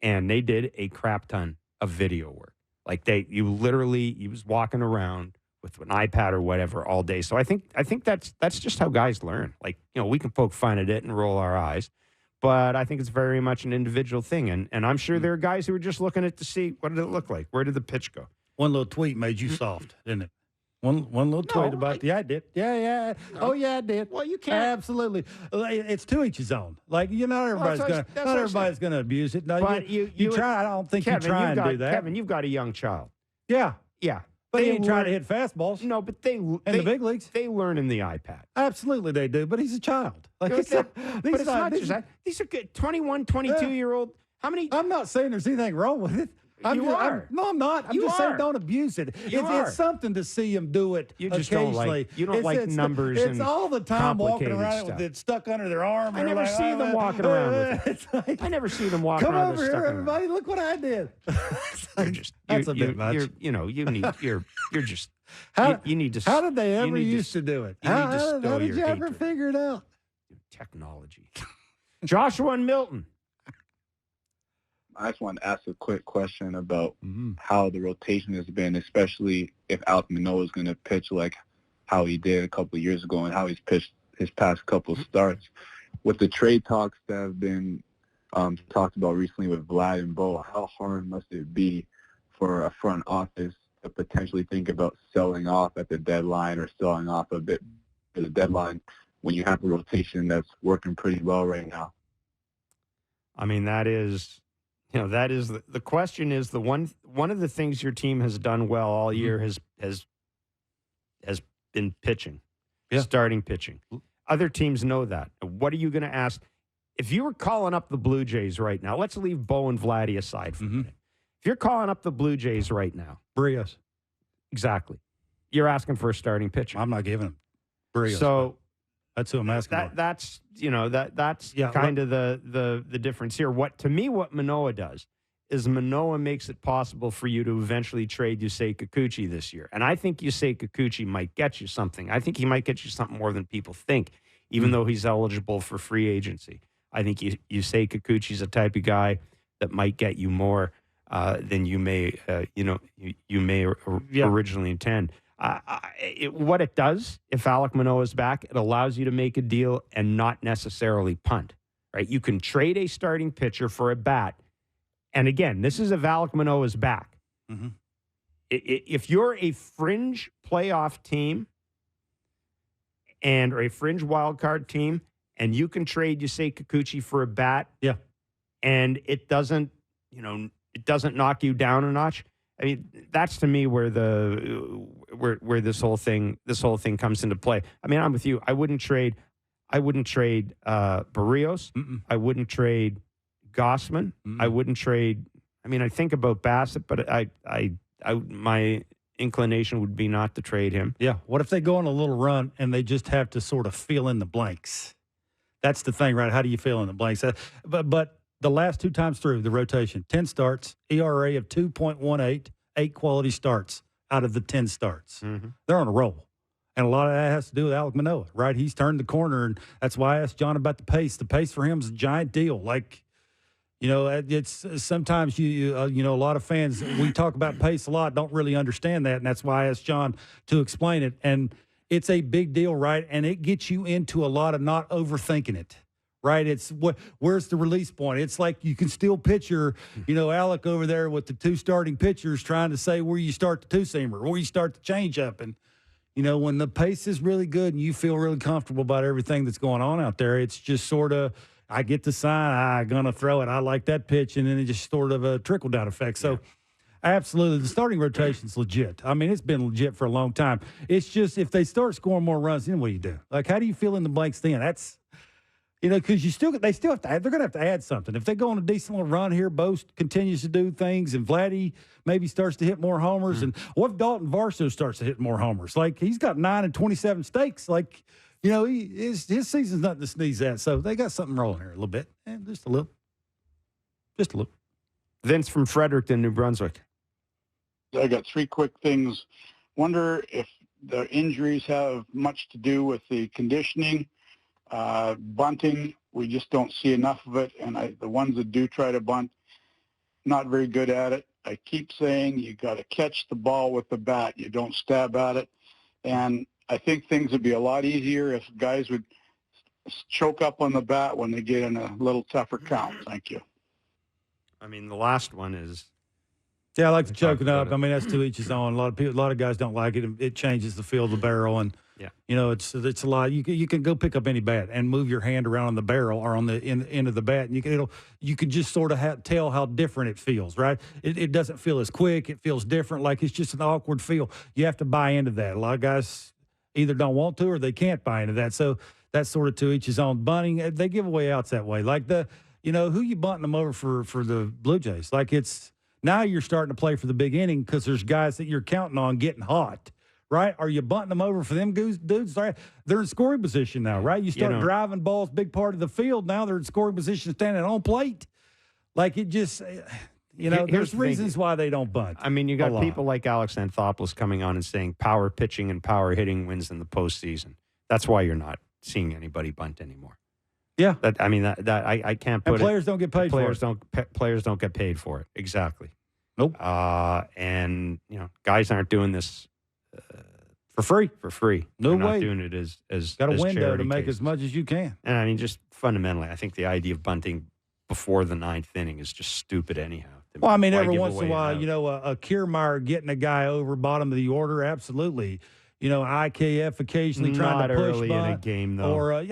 And they did a crap ton of video work. Like he was walking around with an iPad or whatever all day. So I think that's just how guys learn. Like, we can poke fun at it and roll our eyes, but I think it's very much an individual thing. And I'm sure there are guys who are just looking at to see, what did it look like? Where did the pitch go? One little tweet made you soft, didn't it? One little tweet about I did. Yeah. No. Oh, yeah, I did. Well, you can't. Absolutely. It's to each his own. Like, everybody's going to abuse it. No, but you try. I don't think Kevin, you try and do that. Kevin, you've got a young child. Yeah. Yeah. But he ain't trying to hit fastballs. No, but in the big leagues. They learn in the iPad. Absolutely they do, but he's a child. Like, but it's not just that. These are good 21, 22-year-old. How many? I'm not saying there's anything wrong with it. You are. No, I'm not. I'm just saying don't abuse it. It's something to see him do it you just occasionally. You don't like numbers it's and all the time walking around stuff. with it stuck under their arm. I never see them walking around with it. I never see them walking around with it. Come over here, everybody. Look what I did. That's a bit much. You need to. How did they ever used to do it? How did you ever figure it out? Technology. Joshua and Milton. I just want to ask a quick question about how the rotation has been, especially if Alex Manoah is going to pitch. Like, how he did a couple of years ago and how he's pitched his past couple of starts. With the trade talks that have been talked about recently with Vlad and Bo, how hard must it be for a front office to potentially think about selling off at the deadline or selling off a bit for the deadline when you have a rotation that's working pretty well right now? I mean, that is the question is one of the things your team has done well all year has been pitching, starting pitching. Other teams know that. What are you going to ask? If you were calling up the Blue Jays right now, let's leave Bo and Vladdy aside for a minute. If you're calling up the Blue Jays right now, Barrios. Exactly. You're asking for a starting pitcher. I'm not giving him Barrios. So that's who I'm asking. That's kind of the difference here. What Manoah does is Manoah makes it possible for you to eventually trade Yusei Kikuchi this year. And I think Yusei Kikuchi might get you something. I think he might get you something more than people think, even though he's eligible for free agency. I think Yusei Kikuchi's the type of guy that might get you more than you may originally intend. What it does, if Alek Manoah is back, it allows you to make a deal and not necessarily punt, right? You can trade a starting pitcher for a bat. And again, this is if Alek Manoah is back. If you're a fringe playoff team or a fringe wildcard team, and you can trade Yusei Kikuchi for a bat, and it doesn't knock you down a notch. I mean, that's to me where this whole thing comes into play. I mean, I'm with you. I wouldn't trade Barrios. I wouldn't trade Gossman. I wouldn't trade. I mean, I think about Bassett, but my inclination would be not to trade him. Yeah. What if they go on a little run and they just have to sort of fill in the blanks? That's the thing, right? How do you fill in the blanks? But the last 2 times through the rotation, 10 starts, ERA of 2.18, 8 quality starts out of the 10 starts. They're on a roll. And a lot of that has to do with Alek Manoah, right? He's turned the corner, and that's why I asked John about the pace. The pace for him is a giant deal. Like, it's sometimes a lot of fans, we talk about pace a lot, don't really understand that, and that's why I asked John to explain it. And it's a big deal, right? And it gets you into a lot of not overthinking it, right? It's where's the release point? It's like you can still picture, Alek over there with the 2 starting pitchers trying to say where you start the 2-seamer, where you start the changeup. And, when the pace is really good and you feel really comfortable about everything that's going on out there, it's just sort of, I get the sign, I'm going to throw it. I like that pitch. And then it just sort of a trickle-down effect. So, absolutely, the starting rotation's legit. I mean, it's been legit for a long time. It's just if they start scoring more runs, then what do you do? Like, how do you fill in the blanks then? That's, because they still have to add, they're going to have to add something. If they go on a decent little run here, Bo continues to do things, and Vladdy maybe starts to hit more homers. And what if Dalton Varsho starts to hit more homers? Like, he's got 9 and 27 stakes. Like, his season's nothing to sneeze at. So they got something rolling here a little bit, and just a little. Vince from Fredericton, New Brunswick. I got 3 quick things. Wonder if the injuries have much to do with the conditioning. Bunting, we just don't see enough of it, and the ones that do try to bunt, not very good at it. I keep saying you got to catch the ball with the bat. You don't stab at it. And I think things would be a lot easier if guys would choke up on the bat when they get in a little tougher count. Thank you. I mean, the last one is. Yeah, I like to choke it up. I mean, that's to each his own. A lot of guys don't like it. It changes the feel of the barrel, and it's a lot. You can go pick up any bat and move your hand around on the barrel or on the end of the bat, and you can just sort of tell how different it feels. Right? It doesn't feel as quick. It feels different. Like it's just an awkward feel. You have to buy into that. A lot of guys either don't want to or they can't buy into that. So that's sort of to each his own. Bunting, they give away outs that way. Like who you bunting them over for the Blue Jays? Like it's. Now you're starting to play for the big inning because there's guys that you're counting on getting hot, right? Are you bunting them over for them dudes? They're in scoring position now, right? You start driving balls, big part of the field. Now they're in scoring position standing on plate. Like it just, there's reasons why they don't bunt. I mean, you got people like Alex Anthopoulos coming on and saying power pitching and power hitting wins in the postseason. That's why you're not seeing anybody bunt anymore. Yeah, I can't put. And players don't get paid for it. Players don't get paid for it. Exactly. Nope. And guys aren't doing this For free. For free. No They're way. not doing it as Got a as window to charity make cases. as much as you can. And I mean, just fundamentally, I think the idea of bunting before the 9th inning is just stupid anyhow. Well, I mean, Why every give once in a away an while, out? you know, a Kiermaier getting a guy over bottom of the order, absolutely. You know, IKF occasionally trying Not to push early in a bunt, game, though. or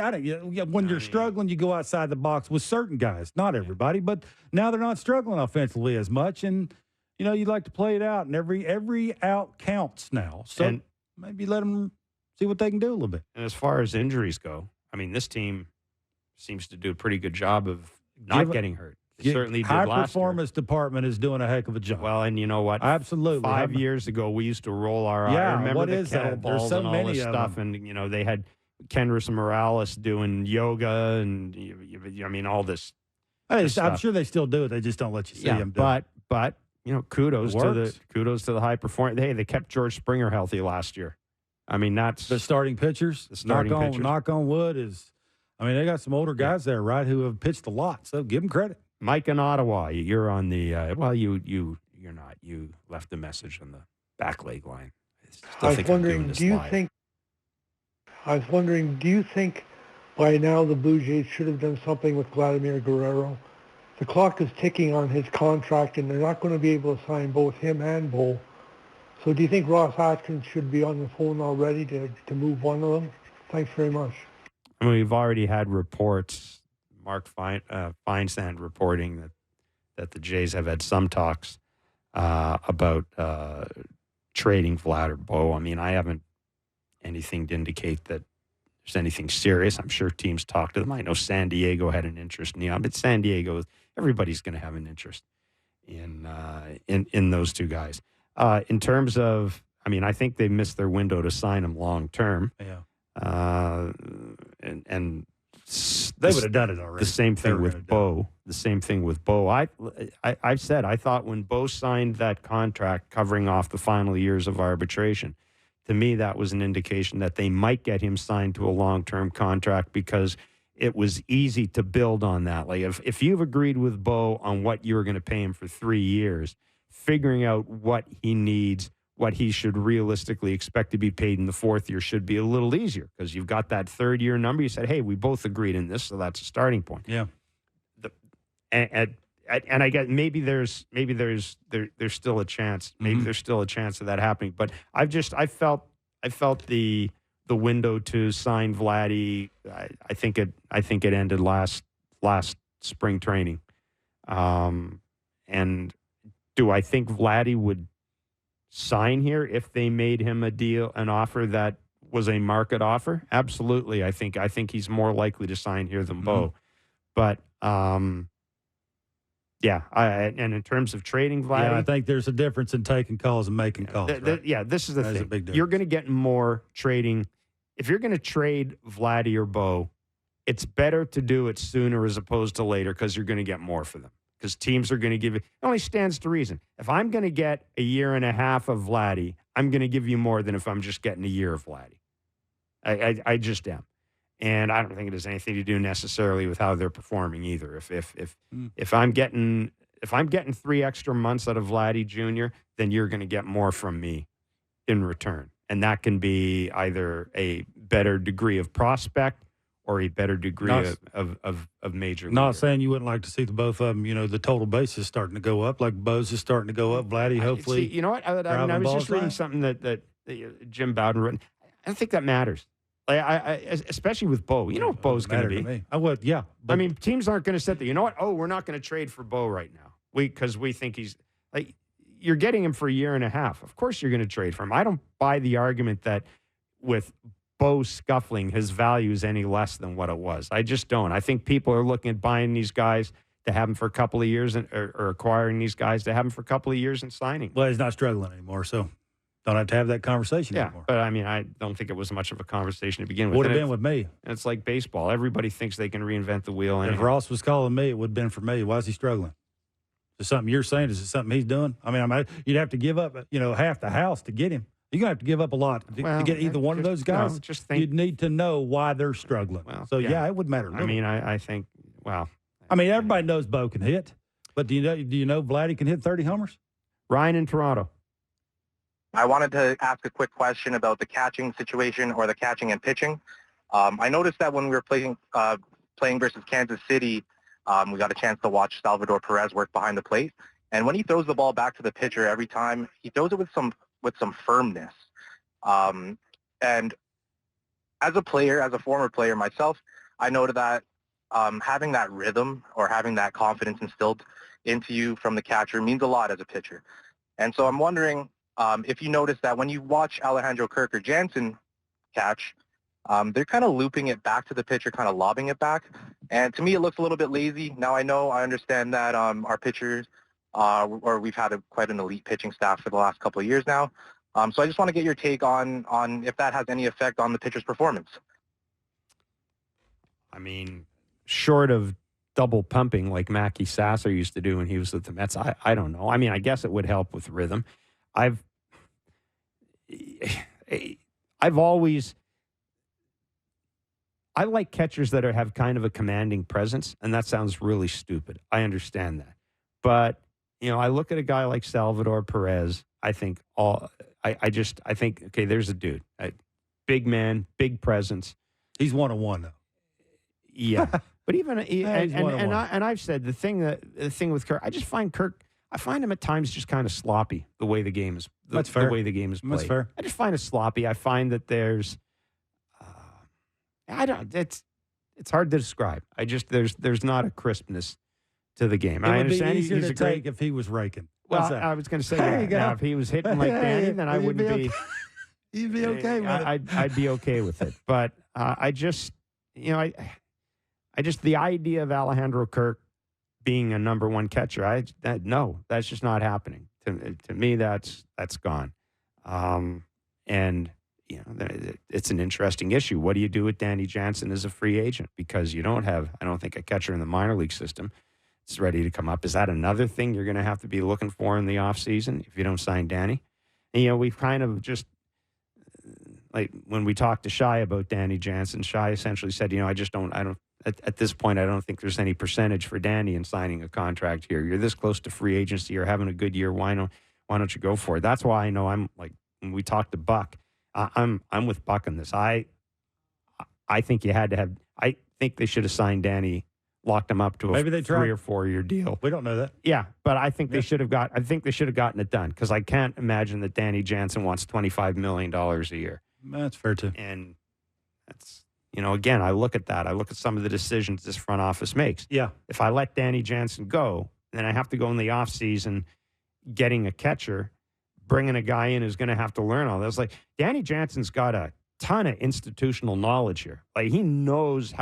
when you're struggling, you go outside the box with certain guys. Not everybody, but now they're not struggling offensively as much, and you know, you'd like to play it out, and every out counts now. So And- maybe let them see what they can do a little bit. And as far as injuries go, I mean, this team seems to do a pretty good job of not Give- getting hurt. They certainly did High last year. performance department is doing a heck of a job. Well, and you know what? Absolutely. 5 years ago, we used to roll our eyes. Yeah, Remember what the is that? There's kettlebells so and all many this of stuff, them. and you know they had Kenrys Morales doing yoga, and I mean all this. Hey, this I'm stuff. sure they still do it. They just don't let you see them do it. but you know, kudos It to works. the high performance. Hey, they kept George Springer healthy last year. I mean, that's The starting pitchers, The starting pitchers. knock on wood is. I mean, they got some older guys there, right, who have pitched a lot. So give them credit. Mike in Ottawa. You're on the well. You're not. You left a message on the back leg line. I was wondering, do you think by now the Blue Jays should have done something with Vladimir Guerrero? The clock is ticking on his contract, and they're not going to be able to sign both him and Bo. So do you think Ross Atkins should be on the phone already to move one of them? Thanks very much. I mean, we've already had reports. Mark Feinsand reporting that the Jays have had some talks about trading Vlad or Bo. I mean, I haven't anything to indicate that there's anything serious. I'm sure teams talk to them. I know San Diego had an interest in Neon, but San Diego, everybody's going to have an interest in those two guys. In terms of, I mean, I think they missed their window to sign him long term. Yeah. And They would have done it already. the same They thing were with gonna do Bo. The same thing with Bo. I've said I thought when Bo signed that contract covering off the final years of arbitration, to me that was an indication that they might get him signed to a long-term contract because it was easy to build on that. Like if you've agreed with Bo on what you were going to pay him for 3 years, figuring out what he needs, what he should realistically expect to be paid in the 4th year should be a little easier because you've got that 3rd year number. You said, hey, we both agreed in this, so that's a starting point. Yeah. And I guess maybe there's still a chance. Maybe there's still a chance of that happening. But I felt the window to sign Vladdy. I think it ended last spring training. And do I think Vladdy would sign here if they made him an offer that was a market offer? Absolutely. I think he's more likely to sign here than Bo. But yeah, and in terms of trading Vladdy, Yeah, I think there's a difference in taking calls and making calls. Right? yeah, this is the That is a thing. big difference. You're going to get more trading. If you're going to trade Vladdy or Bo, it's better to do it sooner as opposed to later because you're going to get more for them. Because teams are going to give it. It only stands to reason. If I'm going to get a year and a half of Vladdy, I'm going to give you more than if I'm just getting a year of Vladdy. I just am. And I don't think it has anything to do necessarily with how they're performing either. If I'm getting 3 extra months out of Vladdy Jr., then you're going to get more from me in return. And that can be either a better degree of prospect or a better degree of major league. Not saying you wouldn't like to see the both of them, you know, the total bases starting to go up, like Bo's is starting to go up. Vladdy, hopefully. See, you know what? I was just reading something that Jim Bowden wrote. I don't think that matters. Like, especially with Bo. You know what Bo's going to be. Me. I would, yeah. I mean, teams aren't going to sit there. You know what? Oh, we're not going to trade for Bo right now because we think he's like you're getting him for a year and a half. Of course, you're going to trade for him. I don't buy the argument that with Bo scuffling, his value is any less than what it was. I just don't. I think people are looking at buying these guys to have them for a couple of years or acquiring these guys to have them for a couple of years and signing. Well, he's not struggling anymore, so don't have to have that conversation anymore. But I mean, I don't think it was much of a conversation to begin with. Would have been with me. And it's like baseball. Everybody thinks they can reinvent the wheel. If Ross was calling me, it would have been for me. Why is he struggling? Is it something you're saying? Is it something he's doing? I mean, you'd have to give up, half the house to get him. You're going to have to give up a lot to get either one of those guys. No, just think, you'd need to know why they're struggling. Yeah, it would matter. I mean, I think, I mean, everybody knows Bo can hit, but do you know Vladdy can hit 30 homers? Ryan in Toronto. I wanted to ask a quick question about the catching situation or the catching and pitching. I noticed that when we were playing versus Kansas City, we got a chance to watch Salvador Perez work behind the plate. And when he throws the ball back to the pitcher every time, he throws it with some firmness. And as a player, as a former player myself, I noted that having that rhythm or having that confidence instilled into you from the catcher means a lot as a pitcher. And so I'm wondering if you notice that when you watch Alejandro Kirk or Jansen catch, they're kind of looping it back to the pitcher, kind of lobbing it back. And to me, it looks a little bit lazy. Now, I understand that our pitchers, or we've had quite an elite pitching staff for the last couple of years now. So I just want to get your take on if that has any effect on the pitcher's performance. I mean, short of double pumping like Mackie Sasser used to do when he was with the Mets, I don't know. I mean, I guess it would help with rhythm. I've always... I like catchers that have kind of a commanding presence, and that sounds really stupid. I understand that. But, I look at a guy like Salvador Perez, I think, okay, there's a dude. Big man, big presence. He's one-on-one, though. Yeah. But even, and I've said the thing with Kirk, I find him at times just kind of sloppy, the way the game is, the way the game is played. That's fair. I just find it sloppy. I find that there's, it's hard to describe. There's not a crispness to the game. It would I understand be easier he's to a great, take if he was raking. well, How's that? I was going to say There you that. go. Now, if he was hitting like Danny, then I wouldn't be. You'd be okay with it. I'd be okay with it. But I just the idea of Alejandro Kirk being a number one catcher, no, that's just not happening. To me, that's gone. And it's an interesting issue. What do you do with Danny Jansen as a free agent? Because you don't have, I don't think, a catcher in the minor league system that's ready to come up. Is that another thing you're going to have to be looking for in the offseason if you don't sign Danny? And, we've kind of just, like when we talked to Shai about Danny Jansen, Shai essentially said, at this point, I don't think there's any percentage for Danny in signing a contract here. You're this close to free agency. You're having a good year. Why don't you go for it? That's why I know I'm like, when we talked to Buck, I'm with Buck on this. I think you had to have. I think they should have signed Danny, locked him up to a 3 or 4 year deal. We don't know that. Yeah, but I think they should have gotten it done because I can't imagine that Danny Jansen wants $25 million a year. That's fair too. And that's again, I look at that. I look at some of the decisions this front office makes. Yeah. If I let Danny Jansen go, then I have to go in the offseason getting a catcher, bringing a guy in who's going to have to learn all this. Like Danny Jansen's got a ton of institutional knowledge here. Like he knows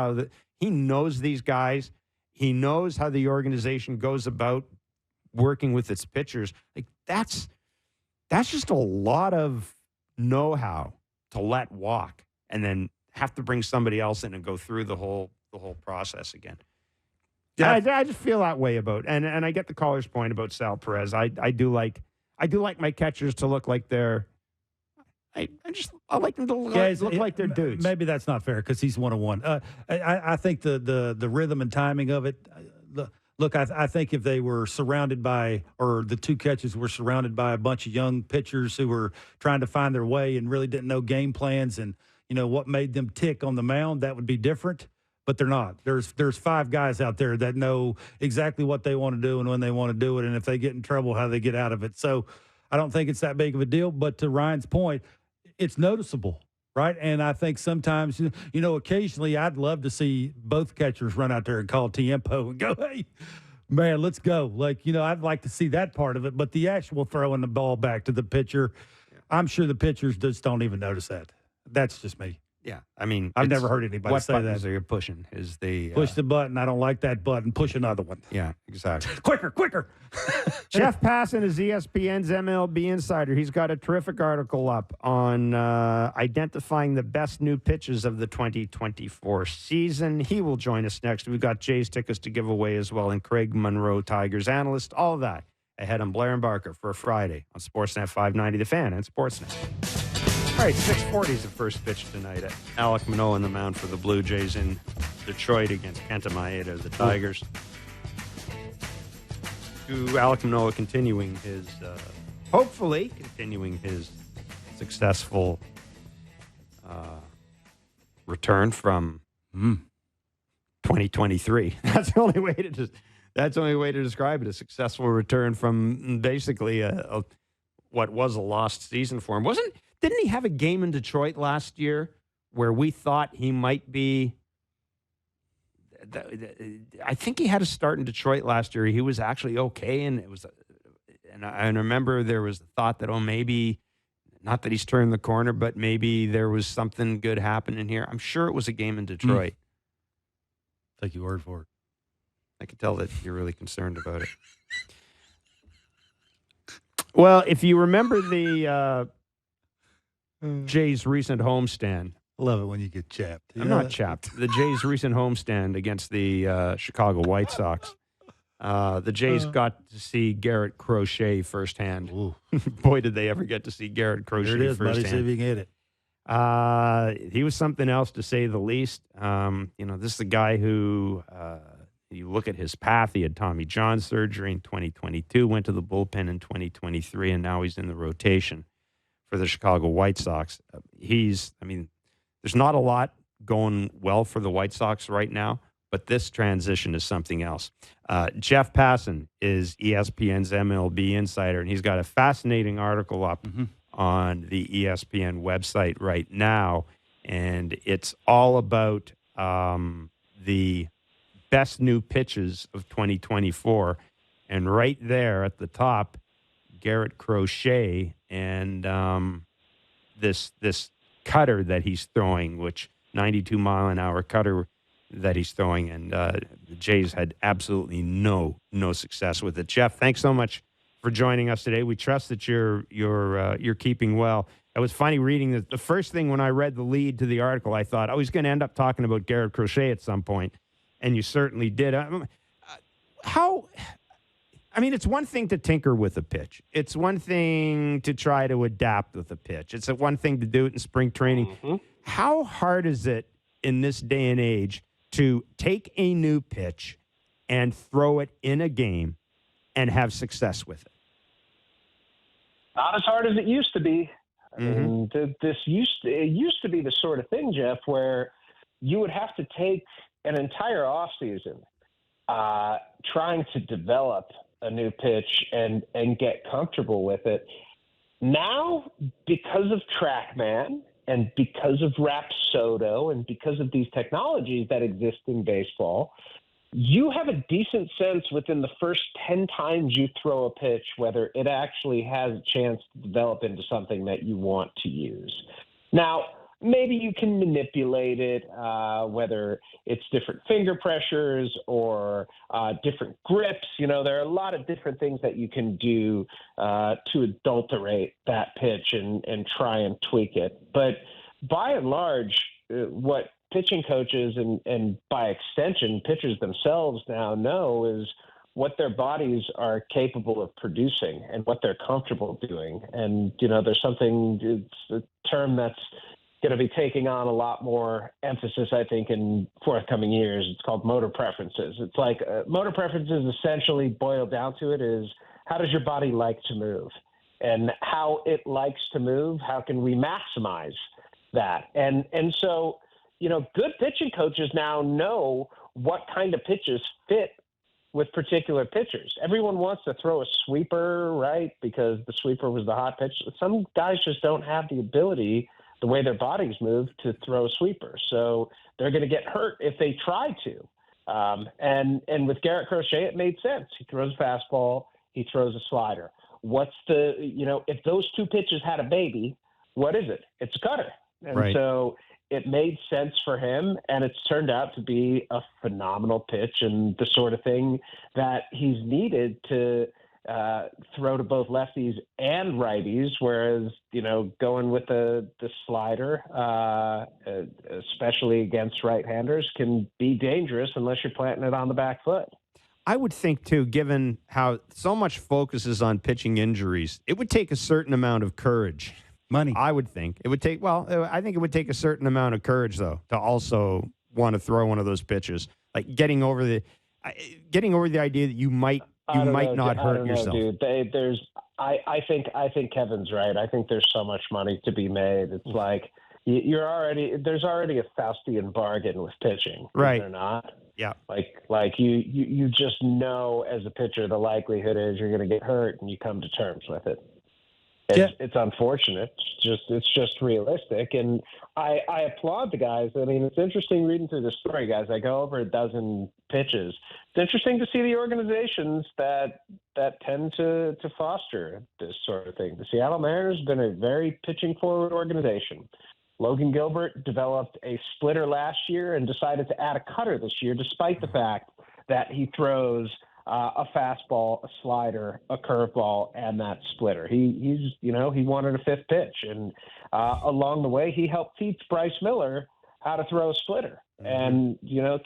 these guys. He knows how the organization goes about working with its pitchers. Like that's just a lot of know-how to let walk and then have to bring somebody else in and go through the whole process again. Yeah, I just feel that way about, and I get the caller's point about Sal Perez. I do like my catchers to look like they're. I like them to look like they're dudes. Maybe that's not fair because he's one-on-one. I think the rhythm and timing of it. Look, I think if they were surrounded by, or the two catchers were surrounded by a bunch of young pitchers who were trying to find their way and really didn't know game plans and what made them tick on the mound, that would be different. But they're not. There's 5 guys out there that know exactly what they want to do and when they want to do it, and if they get in trouble, how they get out of it. So I don't think it's that big of a deal. But to Ryan's point, it's noticeable, right? And I think sometimes, occasionally I'd love to see both catchers run out there and call tiempo and go, hey, man, let's go. Like, I'd like to see that part of it. But the actual throwing the ball back to the pitcher, I'm sure the pitchers just don't even notice that. That's just me. Yeah, I mean, I've never heard anybody say that. What buttons are you pushing? Is the push the button? I don't like that button. Push another one. Yeah, exactly. Quicker. Jeff Passan is ESPN's MLB insider. He's got a terrific article up on identifying the best new pitches of the 2024 season. He will join us next. We've got Jays tickets to give away as well, and Craig Monroe, Tigers analyst. All of that ahead on Blair and Barker for a Friday on Sportsnet 590 The Fan and Sportsnet. All right, 6:40 is the first pitch tonight. Alex Manoah on the mound for the Blue Jays in Detroit against Kenta Maeda, the Tigers. Alex Manoah continuing his hopefully continuing his successful return from 2023. That's the only way to describe it. A successful return from basically what was a lost season for him. Didn't he have a game in Detroit last year where we thought he might be? I think he had a start in Detroit last year. He was actually okay, and it was. And I remember there was the thought that, maybe, not that he's turned the corner, but maybe there was something good happening here. I'm sure it was a game in Detroit. Take your word for it. I can tell that you're really concerned about it. Well, if you remember the Jays' recent homestand. Love it when you get chapped. I'm not chapped. The Jays' recent homestand against the Chicago White Sox. The Jays got to see Garrett Crochet firsthand. Boy, did they ever get to see Garrett Crochet there it is, firsthand. buddy. See if you can hit it. He was something else, to say the least. This is a guy who, you look at his path. He had Tommy John surgery in 2022, went to the bullpen in 2023, and now he's in the rotation for the Chicago White Sox. There's not a lot going well for the White Sox right now, but this transition is something else. Jeff Passan is ESPN's MLB insider, and he's got a fascinating article up on the ESPN website right now, and it's all about the best new pitches of 2024. And right there at the top, Garrett Crochet and this cutter that he's throwing, which 92-mile-an-hour cutter that he's throwing, and the Jays had absolutely no success with it. Jeff, thanks so much for joining us today. We trust that you're keeping well. It was funny reading the first thing when I read the lead to the article. I thought, he's going to end up talking about Garrett Crochet at some point, and you certainly did. It's one thing to tinker with a pitch. It's one thing to try to adapt with a pitch. It's one thing to do it in spring training. Mm-hmm. How hard is it in this day and age to take a new pitch and throw it in a game and have success with it? Not as hard as it used to be. It used to be the sort of thing, Jeff, where you would have to take an entire offseason trying to develop a new pitch and get comfortable with it. Now, because of TrackMan and because of Rapsodo and because of these technologies that exist in baseball, you have a decent sense within the first 10 times you throw a pitch whether it actually has a chance to develop into something that you want to use. Now, maybe you can manipulate it, whether it's different finger pressures or different grips. There are a lot of different things that you can do to adulterate that pitch and try and tweak it. But by and large, what pitching coaches and by extension pitchers themselves now know is what their bodies are capable of producing and what they're comfortable doing. And, there's it's a term that's going to be taking on a lot more emphasis, I think, in forthcoming years. It's called motor preferences. It's like motor preferences essentially boiled down to it is, how does your body like to move? And how it likes to move, how can we maximize that? And so, good pitching coaches now know what kind of pitches fit with particular pitchers. Everyone wants to throw a sweeper, right? Because the sweeper was the hot pitch. Some guys just don't have the ability, the way their bodies move, to throw a sweeper. So they're going to get hurt if they try to. And with Garrett Crochet, it made sense. He throws a fastball, he throws a slider. What's if those two pitches had a baby, what is it? It's a cutter. And right. So it made sense for him, and it's turned out to be a phenomenal pitch and the sort of thing that he's needed to throw to both lefties and righties, whereas, going with the slider, especially against right-handers, can be dangerous unless you're planting it on the back foot. I would think, too, given how so much focus is on pitching injuries, it would take a certain amount of courage. Money. I would think. It would take, I think it would take a certain amount of courage, though, to also want to throw one of those pitches. Like getting over the idea that you might not hurt yourself. Dude. I think Kevin's right. I think there's so much money to be made. It's like there's already a Faustian bargain with pitching, right? Is there not? Yeah. Like you just know as a pitcher the likelihood is you're going to get hurt, and you come to terms with it. It's unfortunate. It's just realistic, and I applaud the guys. I mean, it's interesting reading through the story, guys. I go over a dozen pitches. It's interesting to see the organizations that tend to foster this sort of thing. The Seattle Mariners have been a very pitching forward organization. Logan Gilbert developed a splitter last year and decided to add a cutter this year, despite the fact that he throws a fastball, a slider, a curveball, and that splitter. He wanted a fifth pitch, and along the way, he helped teach Bryce Miller how to throw a splitter. And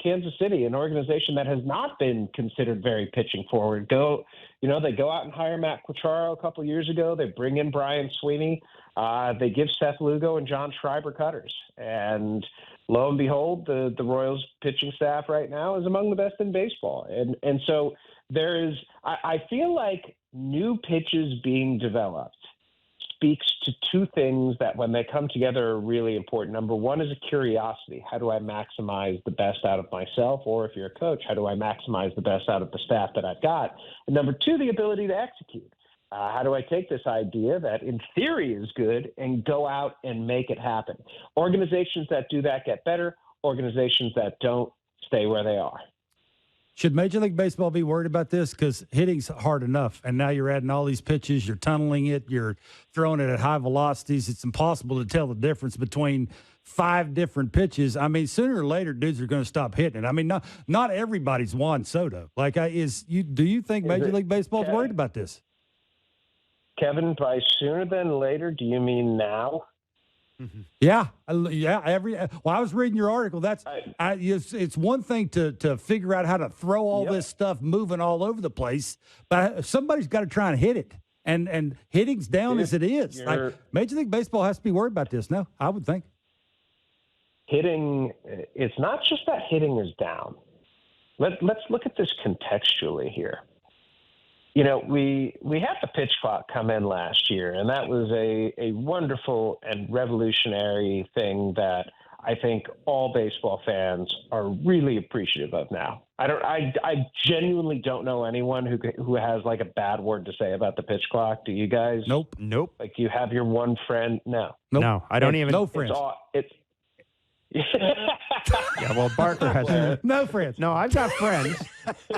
Kansas City, an organization that has not been considered very pitching forward, they go out and hire Matt Quatraro a couple years ago. They bring in Brian Sweeney. They give Seth Lugo and John Schreiber cutters, and lo and behold, the Royals pitching staff right now is among the best in baseball. And so I feel like new pitches being developed speaks to two things that when they come together are really important. Number one is a curiosity. How do I maximize the best out of myself? Or if you're a coach, how do I maximize the best out of the staff that I've got? And number two, the ability to execute. How do I take this idea that in theory is good and go out and make it happen? Organizations that do that get better. Organizations that don't stay where they are. Should Major League Baseball be worried about this? Because hitting's hard enough, and now you're adding all these pitches, you're tunneling it, you're throwing it at high velocities. It's impossible to tell the difference between 5 different pitches. I mean, sooner or later, dudes are going to stop hitting it. I mean, not everybody's Juan Soto. Like, do you think Major League Baseball's worried about this? Kevin, by sooner than later, do you mean now? Mm-hmm. Yeah. I was reading your article. It's one thing to figure out how to throw all this stuff moving all over the place, but somebody's got to try and hit it. And hitting's down as it is. Like, Major League Baseball has to be worried about this. No, I would think. Hitting, it's not just that hitting is down. Let's look at this contextually here. We had the pitch clock come in last year, and that was a wonderful and revolutionary thing that I think all baseball fans are really appreciative of now. I genuinely don't know anyone who has like a bad word to say about the pitch clock. Do you guys? Nope. Like you have your one friend? No. Nope. No, I don't even. No friends. Yeah, well, Barker has no friends. No, I've got friends.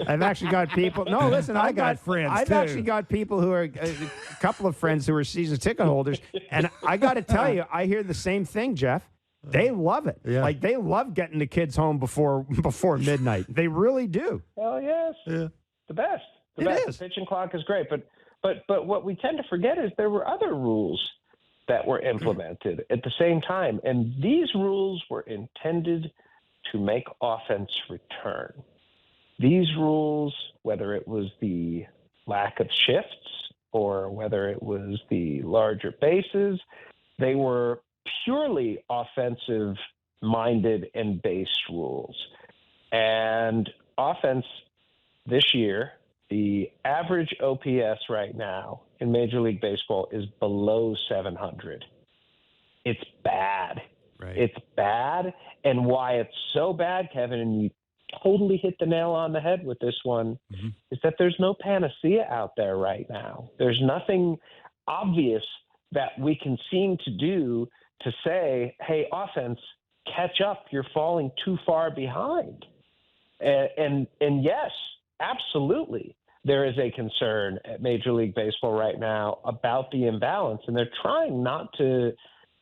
I've actually got people. No, listen, I've got friends. I've actually got people who are a couple of friends who are season ticket holders, and I got to tell you, I hear the same thing, Jeff. They love it. Yeah. Like they love getting the kids home before midnight. They really do. Hell yes. Yeah. The best. The best. The pitching clock is great, but what we tend to forget is there were other rules that were implemented at the same time. And these rules were intended to make offense return. These rules, whether it was the lack of shifts or whether it was the larger bases, they were purely offensive-minded and based rules. And offense this year, the average OPS right now in Major League Baseball is below 700. It's bad. Right. It's bad. And why it's so bad, Kevin, and you totally hit the nail on the head with this one, is that there's no panacea out there right now. There's nothing obvious that we can seem to do to say, hey, offense, catch up. You're falling too far behind. And yes, absolutely. There is a concern at Major League Baseball right now about the imbalance, and they're trying not to,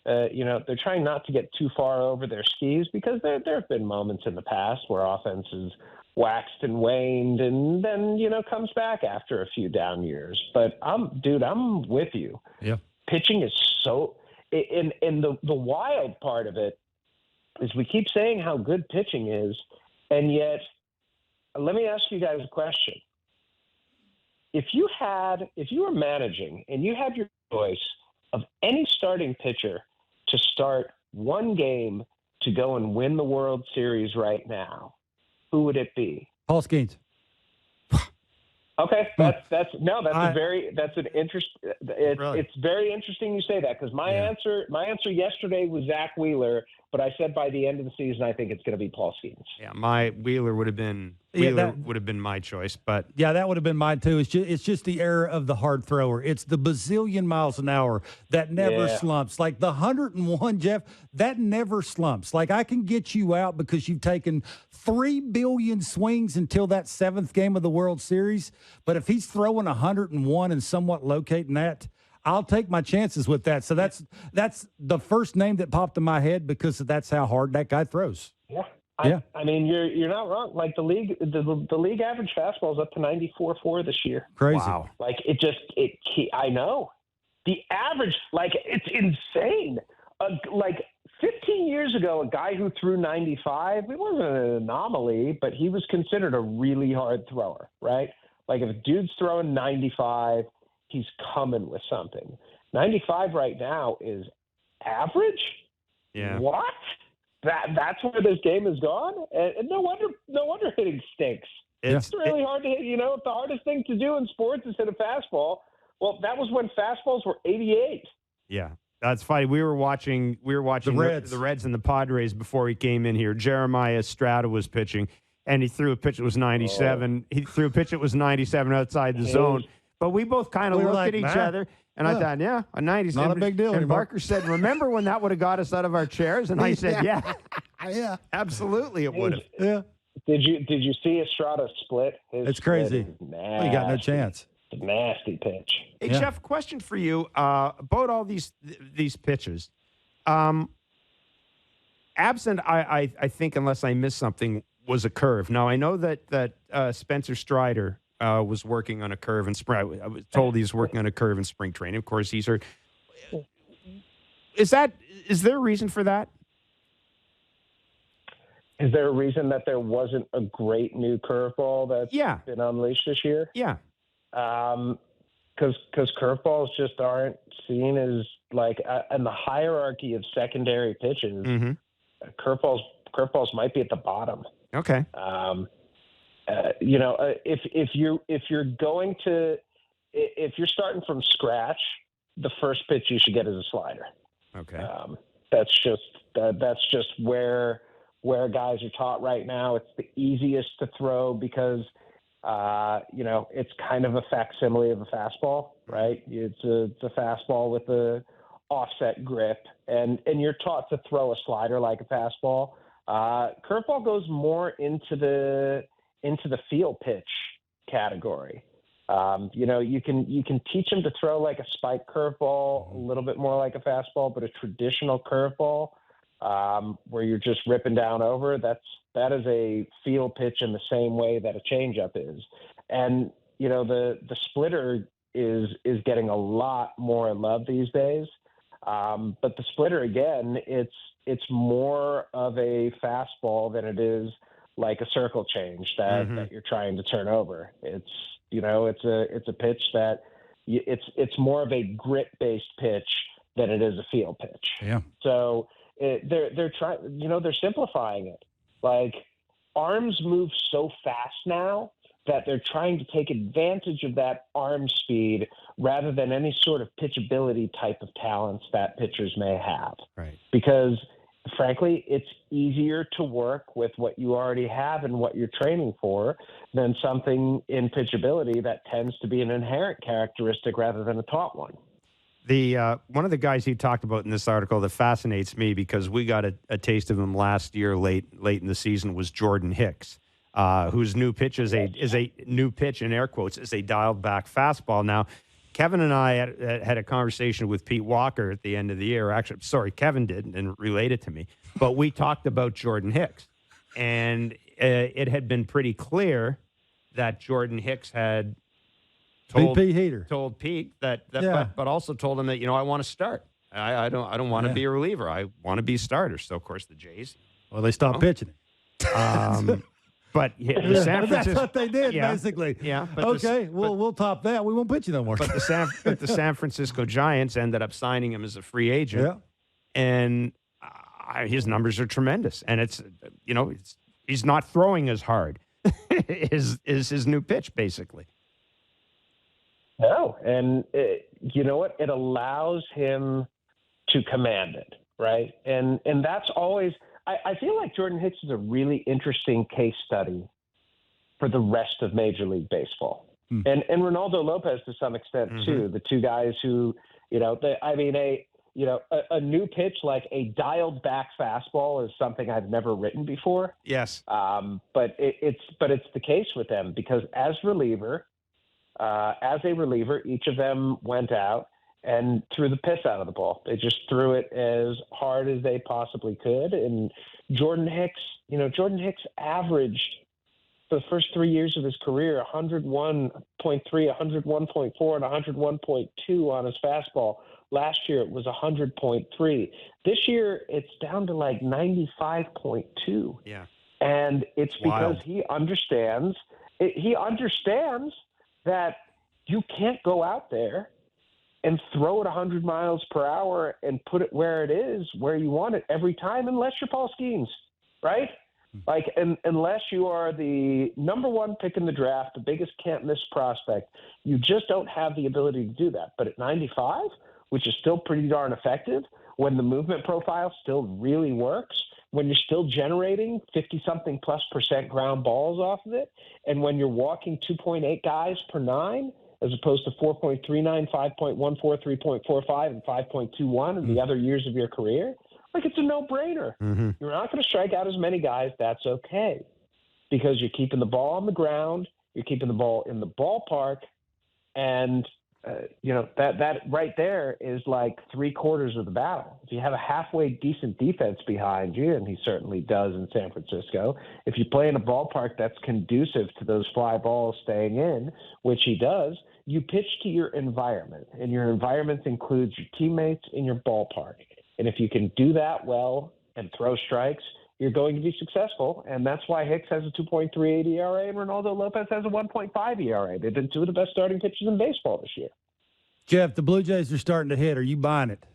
they're trying not to get too far over their skis because there have been moments in the past where offense has waxed and waned, and then comes back after a few down years. But I'm with you. Yeah, pitching is so, and the wild part of it is we keep saying how good pitching is, and yet, let me ask you guys a question. If you were managing and you had your choice of any starting pitcher to start one game to go and win the World Series right now, who would it be? Paul Skeens. Okay, that's Really? It's very interesting you say that, because my answer yesterday was Zach Wheeler, but I said by the end of the season I think it's going to be Paul Skeens. Yeah, my Wheeler would have been my choice, but yeah, that would have been mine too. It's just the era of the hard thrower. It's the bazillion miles an hour that never slumps. Like the 101, Jeff, that never slumps. Like I can get you out because you've taken 3 billion swings until that 7th game of the World Series. But if he's throwing 101 and somewhat locating that, I'll take my chances with that. So that's the first name that popped in my head because that's how hard that guy throws. Yeah. Yeah. I mean, you're not wrong. Like the league average fastball is up to 94.4 this year. Crazy. Wow. Like I know the average, like it's insane. Like 15 years ago, a guy who threw 95, it wasn't an anomaly, but he was considered a really hard thrower, right? Like if a dude's throwing 95, he's coming with something. 95 right now is average. Yeah. What? That's where this game has gone, and no wonder hitting stinks. It's really hard to hit. You know, the hardest thing to do in sports is hit a fastball. Well, that was when fastballs were 88. Yeah, that's funny. We were watching the Reds and the Padres before he came in here. Jeremiah Strata was pitching, and he threw a pitch that was 97. He threw a pitch that was 97 outside the zone. But we both kind of looked at each other. And I thought, a 97. Not a big deal And anymore. Barker said, remember when that would have got us out of our chairs? And I said, yeah, absolutely it would have. Yeah. Did you see Estrada split? It's crazy. Well, you got no chance. It's a nasty pitch. Hey, Jeff, question for you about all these pitches. Absent, I think, unless I missed something, was a curve. Now, I know that Spencer Strider was working on a curve in spring. I was told he's working on a curve in spring training. Of course, he's hurt. Is there a reason for that? Is there a reason that there wasn't a great new curveball that's been unleashed this year? Yeah. Because curveballs just aren't seen as like in the hierarchy of secondary pitches. Mm-hmm. Curveballs might be at the bottom. Okay. If you're starting from scratch, the first pitch you should get is a slider. Okay. That's just where guys are taught right now. It's the easiest to throw because it's kind of a facsimile of a fastball, right? It's a fastball with a offset grip, and you're taught to throw a slider like a fastball. Curveball goes more into the feel pitch category. You can teach them to throw like a spike curveball, a little bit more like a fastball, but a traditional curveball where you're just ripping down over, that is a feel pitch in the same way that a changeup is. And the splitter is getting a lot more love these days. But the splitter, again, it's more of a fastball than it is like a circle change that you're trying to turn over. It's a pitch that it's more of a grit based pitch than it is a feel pitch. Yeah. So they're trying, they're simplifying it. Like arms move so fast now that they're trying to take advantage of that arm speed rather than any sort of pitchability type of talents that pitchers may have. Right. Because frankly, it's easier to work with what you already have and what you're training for than something in pitchability that tends to be an inherent characteristic rather than a taught one. The one of the guys he talked about in this article that fascinates me because we got a taste of him last year late in the season was Jordan Hicks, whose new pitch is a new pitch in air quotes is a dialed back fastball. Now, Kevin and I had a conversation with Pete Walker at the end of the year. Actually, sorry, Kevin didn't and related to me, but we talked about Jordan Hicks, and it had been pretty clear that Jordan Hicks had told Pete that, but also told him that I want to start. I don't want to be a reliever. I want to be a starter. So of course the Jays, they stopped pitching it. But that's what they did basically. Yeah. We'll top that. We won't pitch you no more. But the San Francisco Giants ended up signing him as a free agent, and his numbers are tremendous. And it's he's not throwing as hard. is his new pitch basically. No, and you know what? It allows him to command it, right? And that's always. I feel like Jordan Hicks is a really interesting case study for the rest of Major League Baseball, and Ronaldo Lopez to some extent too. The two guys who, a new pitch like a dialed back fastball is something I've never written before. Yes, but it's the case with them because as a reliever, each of them went out and threw the piss out of the ball. They just threw it as hard as they possibly could. And Jordan Hicks averaged for the first 3 years of his career 101.3, 101.4, and 101.2 on his fastball. Last year it was 100.3. This year it's down to like 95.2. Yeah. And it's because wild. he understands that you can't go out there and throw it 100 miles per hour and put it where it is, where you want it every time, unless you're Paul Skeens, right? Like, unless you are the number one pick in the draft, the biggest can't miss prospect, you just don't have the ability to do that. But at 95, which is still pretty darn effective, when the movement profile still really works, when you're still generating 50-something plus % ground balls off of it, and when you're walking 2.8 guys per 9, as opposed to 4.39, 5.14, 3.45, and 5.21 in the other years of your career, like it's a no-brainer. You're not going to strike out as many guys. That's okay, because you're keeping the ball on the ground, you're keeping the ball in the ballpark, and that right there is like 3/4 of the battle. If you have a halfway decent defense behind you, and he certainly does in San Francisco, if you play in a ballpark that's conducive to those fly balls staying in, which he does, you pitch to your environment, and your environment includes your teammates in your ballpark. And if you can do that well and throw strikes, you're going to be successful. And that's why Hicks has a 2.38 ERA and Ronaldo Lopez has a 1.5 ERA. They've been two of the best starting pitchers in baseball this year. Jeff, the Blue Jays are starting to hit. Are you buying it?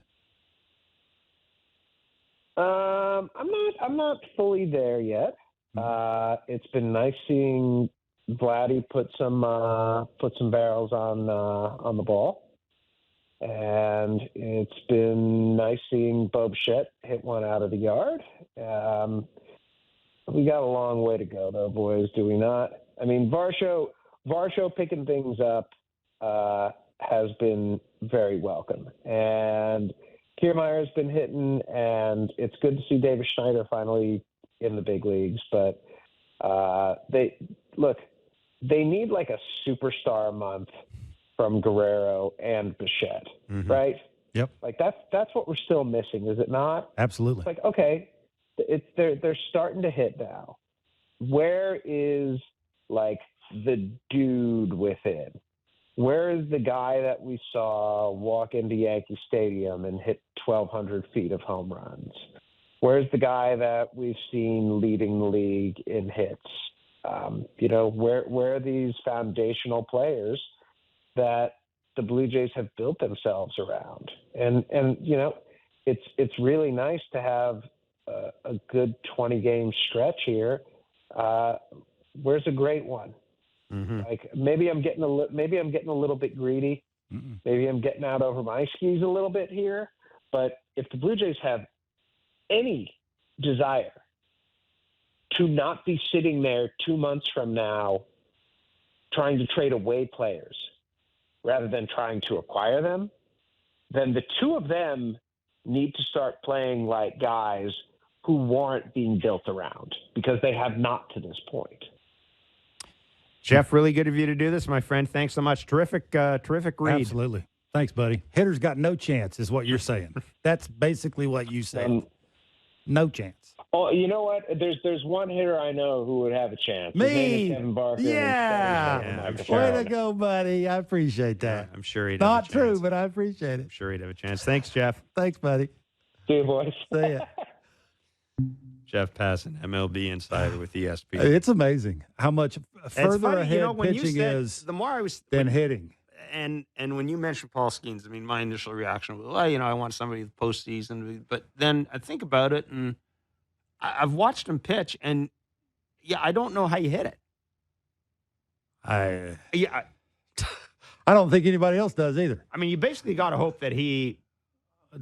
I'm not fully there yet. It's been nice seeing Vladdy put some barrels on the ball. And it's been nice seeing Bo Vlad hit one out of the yard. We got a long way to go, though, boys, do we not? I mean, Varsho picking things up has been very welcome. And Kiermaier's been hitting, and it's good to see David Schneider finally in the big leagues. But they need like a superstar month from Guerrero and Bichette, right? Yep. Like that's what we're still missing, is it not? Absolutely. It's like, okay, they're starting to hit now. Where is like the dude within? Where is the guy that we saw walk into Yankee Stadium and hit 1,200 feet of home runs? Where's the guy that we've seen leading the league in hits? Where are these foundational players that the Blue Jays have built themselves around? And it's really nice to have a good 20-game stretch here. Where's a great one? Like maybe I'm getting a little bit greedy. Maybe I'm getting out over my skis a little bit here. But if the Blue Jays have any desire to not be sitting there 2 months from now trying to trade away players rather than trying to acquire them, then the two of them need to start playing like guys who weren't being built around, because they have not to this point. Jeff, really good of you to do this, my friend. Thanks so much. Terrific read. Absolutely. Thanks, buddy. Hitters got no chance is what you're saying. That's basically what you said. No chance. Oh, you know what? There's one hitter I know who would have a chance. Me. His name is Kevin Barker. Yeah. Way to go, buddy. I appreciate that. I'm sure he'd Not have a true, chance. but I appreciate it. I'm sure he'd have a chance. Thanks, Jeff. Thanks, buddy. See you, boys. See ya. Jeff Passan, MLB insider with ESPN. It's amazing how much further ahead pitching is the more I was than hitting. And when you mentioned Paul Skeens, I mean, my initial reaction was, well, I want somebody in the postseason. But then I think about it, and I've watched him pitch, and I don't know how you hit it. I don't think anybody else does either. I mean, you basically got to hope that he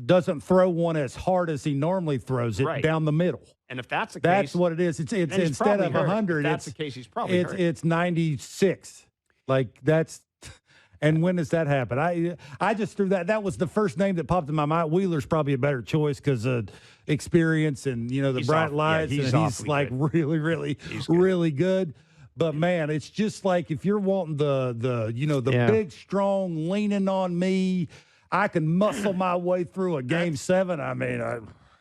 doesn't throw one as hard as he normally throws it down the middle. And if that's the case, that's what it is. It's instead of 100. If that's the case, he's probably hurt. It's 96. Like that's. And when does that happen? I just threw that. That was the first name that popped in my mind. Wheeler's probably a better choice because of experience and the bright lights. Yeah, he's like good. really good. But man, it's just like if you're wanting the big, strong, leaning on me, I can muscle my way through a game 7. I mean,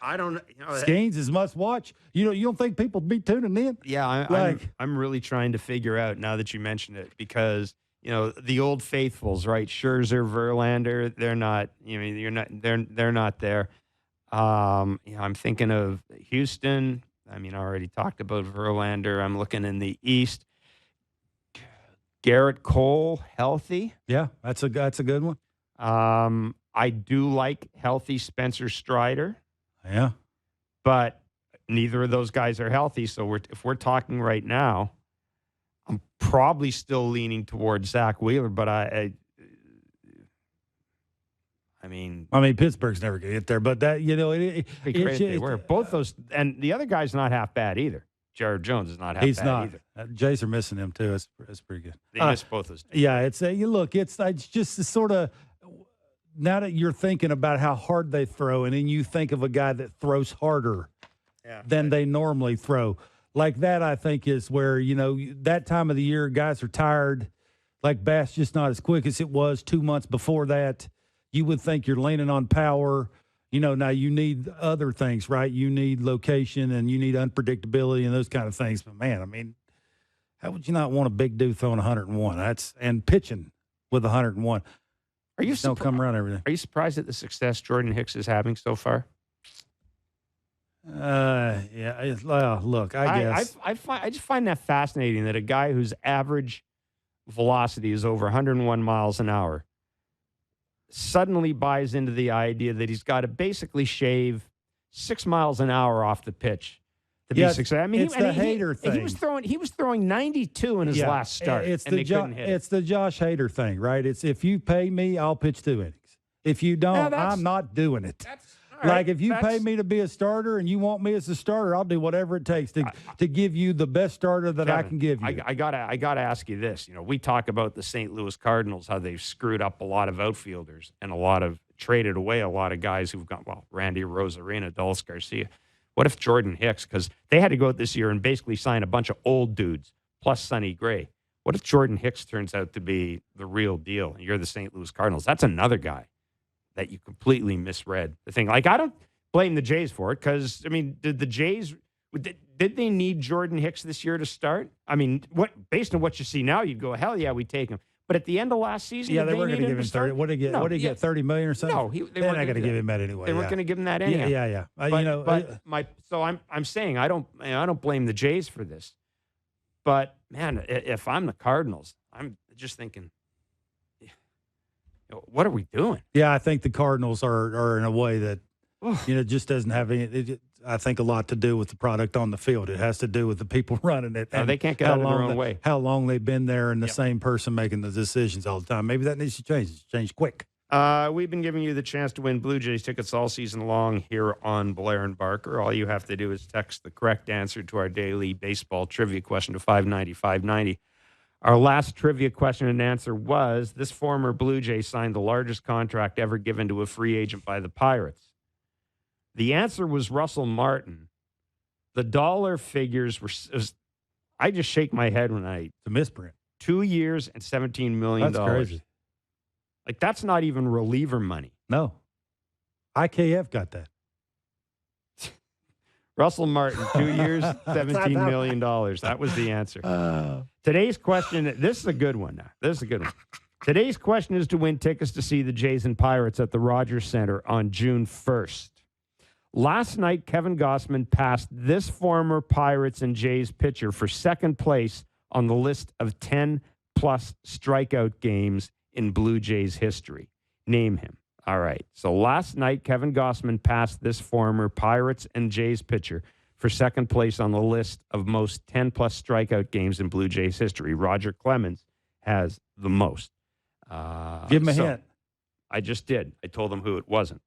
I don't. Skeens is must watch. You don't think people be tuning in? Yeah, I'm really trying to figure out now that you mentioned it because. The old faithfuls, right? Scherzer, Verlander, they're not. They're not there. I'm thinking of Houston. I mean, I already talked about Verlander. I'm looking in the East. Garrett Cole, healthy. Yeah, that's a good one. I do like healthy Spencer Strider. Yeah, but neither of those guys are healthy. So if we're talking right now. I'm probably still leaning towards Zach Wheeler, but I mean, Pittsburgh's never going to get there, but that they were both those, and the other guy's not half bad either. Jared Jones is not half bad either. Jays are missing him too. It's pretty good. They miss both those. Yeah, it's just sort of now that you're thinking about how hard they throw, and then you think of a guy that throws harder than they normally throw. Like that, I think, is where, that time of the year, guys are tired. Like Bass just not as quick as it was 2 months before that. You would think you're leaning on power. Now you need other things, right? You need location and you need unpredictability and those kind of things. But, man, I mean, how would you not want a big dude throwing 101? And pitching with 101. Don't come around every day. Are you surprised at the success Jordan Hicks is having so far? Yeah. Well, look, I guess I just find that fascinating that a guy whose average velocity is over 101 miles an hour suddenly buys into the idea that he's got to basically shave 6 miles an hour off the pitch to be successful. I mean, it's the Hader thing. He was throwing 92 in his last start. It's and they couldn't hit it. It's the Josh Hader thing, right? It's if you pay me, I'll pitch 2 innings. If you don't, I'm not doing it. Like, if you pay me to be a starter and you want me as a starter, I'll do whatever it takes to give you the best starter that I can give you. I gotta ask you this. We talk about the St. Louis Cardinals, how they've screwed up a lot of outfielders and traded away a lot of guys who've got, Randy Rosarina, Dulce Garcia. What if Jordan Hicks, because they had to go out this year and basically sign a bunch of old dudes plus Sonny Gray. What if Jordan Hicks turns out to be the real deal and you're the St. Louis Cardinals? That's another guy that you completely misread the thing. Like, I don't blame the Jays for it because, did the Jays did they need Jordan Hicks this year to start? I mean, based on what you see now, you'd go, hell yeah, we take him. But at the end of last season, they weren't going to give him 30. What did he get? What did he get? 30 million or something? No, they're not going to give him that anyway. They weren't going to give him that anyhow. Yeah. I'm saying I don't blame the Jays for this. But man, if I'm the Cardinals, I'm just thinking, what are we doing? Yeah, I think the Cardinals are in a way that, just doesn't have any, I think, a lot to do with the product on the field. It has to do with the people running it. And they can't get out of their own way. How long they've been there and the same person making the decisions all the time. Maybe that needs to change. It's changed quick. We've been giving you the chance to win Blue Jays tickets all season long here on Blair and Barker. All you have to do is text the correct answer to our daily baseball trivia question to 590-590. Our last trivia question and answer was, this former Blue Jay signed the largest contract ever given to a free agent by the Pirates. The answer was Russell Martin. The dollar figures I just shake my head when It's a misprint. 2 years and $17 million. That's crazy. Like, that's not even reliever money. No. IKF got that. Russell Martin, 2 years, $17 million. That was the answer. Today's question, this is a good one now. Today's question is to win tickets to see the Jays and Pirates at the Rogers Center on June 1st. Last night, Kevin Gausman passed this former Pirates and Jays pitcher for second place on the list of 10-plus strikeout games in Blue Jays history. Name him. All right. So last night, Kevin Gausman passed this former Pirates and Jays pitcher for second place on the list of most 10-plus strikeout games in Blue Jays history. Roger Clemens has the most. Give him a hint. I just did. I told him who it wasn't.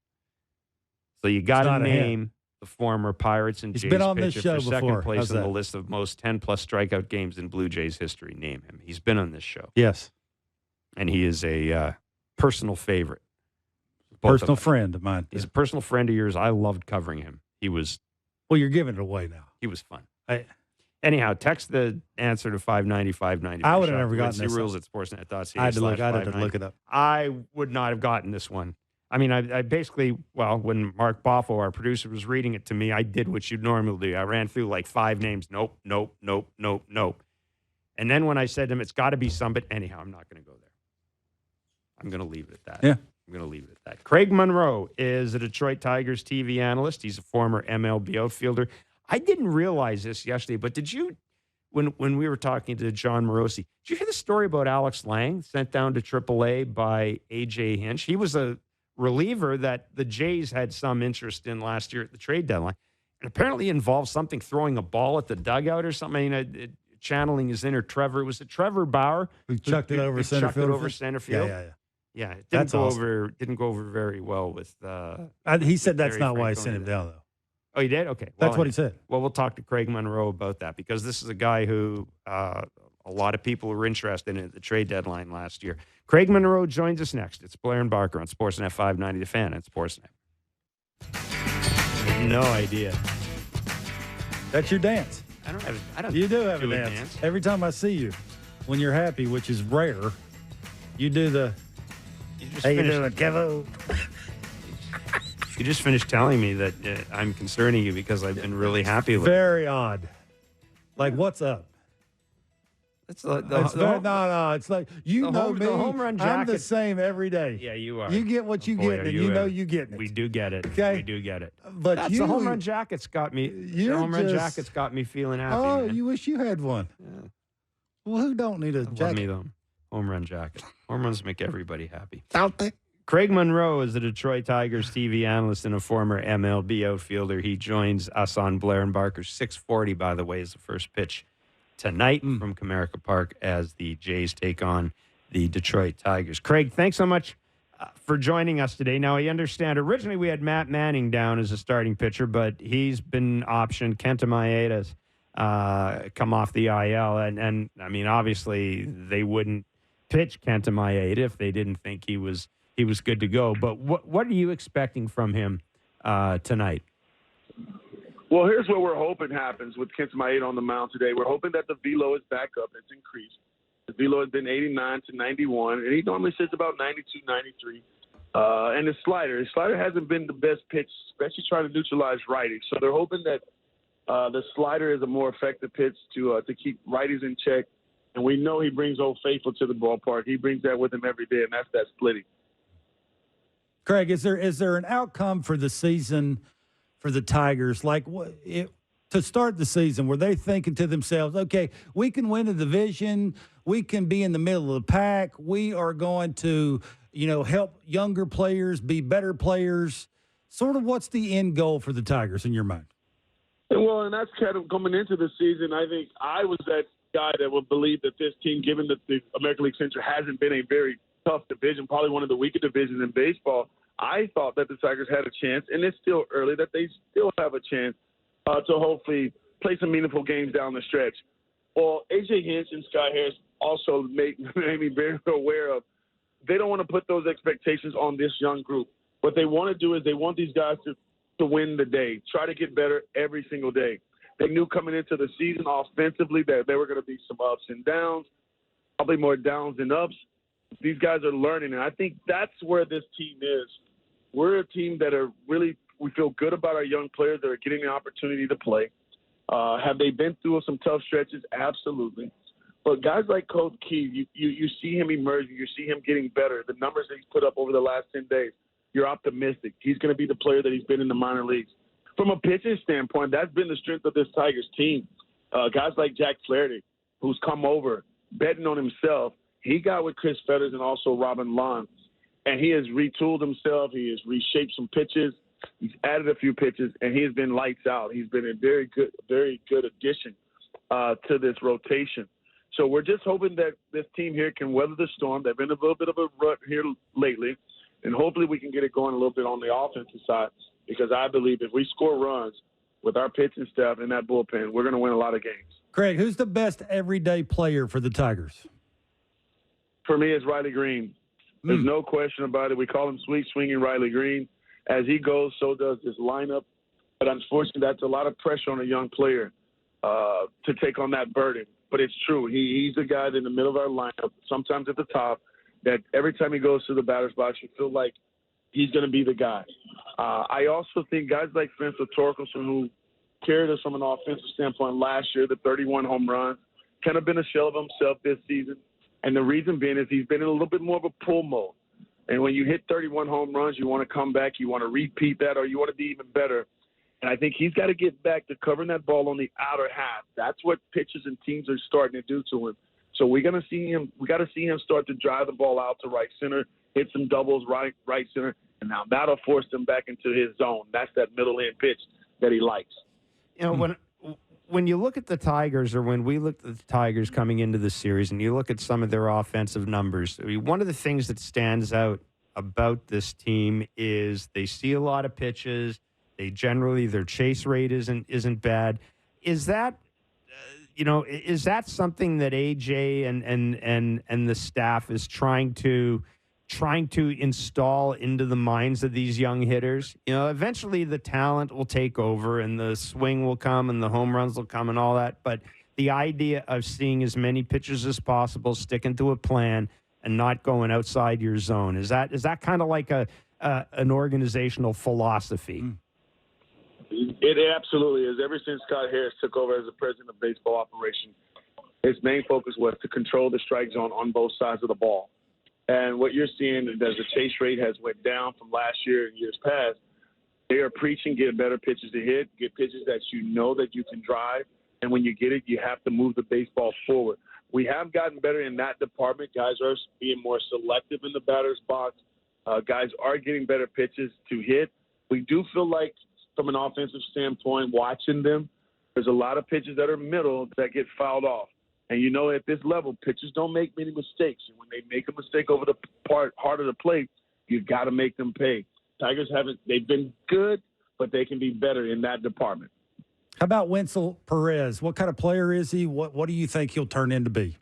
So you got to name the former Pirates and Jays been on this pitcher show for second before. place How's on the that? list of most 10-plus strikeout games in Blue Jays history. Name him. He's been on this show. Yes. And he is a personal favorite. Personal friend of mine. He's a personal friend of yours. I loved covering him. He was... Well, you're giving it away now. He was fun. Anyhow, text the answer to 590-590. I would have never gotten this. rules at Sportsnet.ca. I had to look it up. I would not have gotten this one. I mean, I basically, when Mark Boffo, our producer, was reading it to me, I did what you'd normally do. I ran through like 5 names. Nope. And then when I said to him, it's got to be somebody. Anyhow, I'm not going to go there. I'm going to leave it at that. Yeah. I'm going to leave it at that. Craig Monroe is a Detroit Tigers TV analyst. He's a former MLB outfielder. I didn't realize this yesterday, but did you, when we were talking to John Morosi, did you hear the story about Alex Lange sent down to AAA by A.J. Hinch? He was a reliever that the Jays had some interest in last year at the trade deadline, and apparently involved something throwing a ball at the dugout or something. I mean, channeling his inner Trevor. It was a Trevor Bauer who chucked it over center field. Yeah. It didn't go over. Didn't go over very well with. He said that's Gary not why he Francona sent him down, though. Oh, he did? Okay. That's what he said. Well, we'll talk to Craig Monroe about that because this is a guy who a lot of people were interested in at the trade deadline last year. Craig Monroe joins us next. It's Blair and Barker on Sportsnet 590 The Fan and Sportsnet. No idea. That's your dance. I don't. You do have a dance. Every time I see you, when you're happy, which is rare, you do the. How you doing, Kevo? You just finished telling me that I'm concerning you because I've been really happy with it. Very odd. Like, what's up? It's no. It's like you know me. The home run jacket. I'm the same every day. Yeah, you are. You get what you get, and you know you get it. We do get it. Okay, we do get it. But the home run jacket's got me. The home run jacket's got me feeling happy. Oh, man. you wish you had one. Yeah. Well, who don't need a jacket? Love me though. Home run jacket. Home runs make everybody happy. Don't they? Craig Monroe is the Detroit Tigers TV analyst and a former MLB outfielder. He joins us on Blair and Barker. 6:40, by the way, is the first pitch tonight from Comerica Park as the Jays take on the Detroit Tigers. Craig, thanks so much for joining us today. Now, I understand originally we had Matt Manning down as a starting pitcher, but he's been optioned. Kenta Maeda's come off the IL. And I mean, obviously, they wouldn't pitch Kenta Maeda if they didn't think he was good to go. But what are you expecting from him tonight? Well, here's what we're hoping happens with Kenta Maeda on the mound today. We're hoping that the velo is back up. It's increased. The velo has been 89 to 91, and he normally sits about 92, 93. And his slider hasn't been the best pitch, especially trying to neutralize righties. So they're hoping that the slider is a more effective pitch to keep righties in check. And we know he brings Old Faithful to the ballpark. He brings that with him every day, and that's that splitting. Craig, is there an outcome for the season for the Tigers? Like to start the season, were they thinking to themselves, okay, we can win a division, we can be in the middle of the pack, we are going to, help younger players be better players? Sort of what's the end goal for the Tigers in your mind? Well, and that's kind of coming into the season. I think I was that guy that would believe that this team, given that the American League Central hasn't been a very tough division, probably one of the weaker divisions in baseball, I thought that the Tigers had a chance, and it's still early, that they still have a chance to hopefully play some meaningful games down the stretch. Well, A.J. Hinch and Sky Harris also made me very aware of they don't want to put those expectations on this young group. What they want to do is they want these guys to win the day, try to get better every single day. They knew coming into the season offensively that there were going to be some ups and downs, probably more downs than ups. These guys are learning, and I think that's where this team is. We're a team that are really – we feel good about our young players that are getting the opportunity to play. Have they been through some tough stretches? Absolutely. But guys like Coach Key, you see him emerging. You see him getting better. The numbers that he's put up over the last 10 days, you're optimistic. He's going to be the player that he's been in the minor leagues. From a pitching standpoint, that's been the strength of this Tigers team. Guys like Jack Flaherty, who's come over, betting on himself. He got with Chris Fetters and also Robin Lund, and he has retooled himself. He has reshaped some pitches. He's added a few pitches, and he has been lights out. He's been a very good addition to this rotation. So we're just hoping that this team here can weather the storm. They've been a little bit of a rut here lately, and hopefully we can get it going a little bit on the offensive side, because I believe if we score runs with our pitching staff in that bullpen, we're going to win a lot of games. Craig, who's the best everyday player for the Tigers? For me, it's Riley Green. There's no question about it. We call him Sweet Swinging Riley Green. As he goes, so does this lineup. But unfortunately, that's a lot of pressure on a young player to take on that burden. But it's true. He's the guy in the middle of our lineup, sometimes at the top, that every time he goes to the batter's box, you feel like he's going to be the guy. I also think guys like Spencer Torkelson, who carried us from an offensive standpoint last year, the 31 home runs, kind of been a shell of himself this season. And the reason being is he's been in a little bit more of a pull mode. And when you hit 31 home runs, you want to come back, you want to repeat that, or you want to be even better. And I think he's got to get back to covering that ball on the outer half. That's what pitchers and teams are starting to do to him. So we got to see him start to drive the ball out to right center, hit some doubles right center, and now that'll force him back into his zone. That's that middle end pitch that he likes. You know, when you look at the Tigers, or when we looked at the Tigers coming into the series, and you look at some of their offensive numbers, I mean, one of the things that stands out about this team is they see a lot of pitches. They generally, their chase rate isn't bad. Is that, is that something that AJ and the staff is trying to install into the minds of these young hitters? You know, eventually the talent will take over and the swing will come and the home runs will come and all that. But the idea of seeing as many pitches as possible, sticking to a plan and not going outside your zone, is that kind of like an organizational philosophy? It absolutely is. Ever since Scott Harris took over as the president of baseball operations, his main focus was to control the strike zone on both sides of the ball. And what you're seeing is that the chase rate has went down from last year and years past. They are preaching, get better pitches to hit, get pitches that you know that you can drive. And when you get it, you have to move the baseball forward. We have gotten better in that department. Guys are being more selective in the batter's box. Guys are getting better pitches to hit. We do feel like, from an offensive standpoint, watching them, there's a lot of pitches that are middle that get fouled off. And you know, at this level, pitchers don't make many mistakes. And when they make a mistake over the heart of the plate, you got to make them pay. Tigers they've been good, but they can be better in that department. How about Wenzel Perez? What kind of player is he? What do you think he'll turn into be?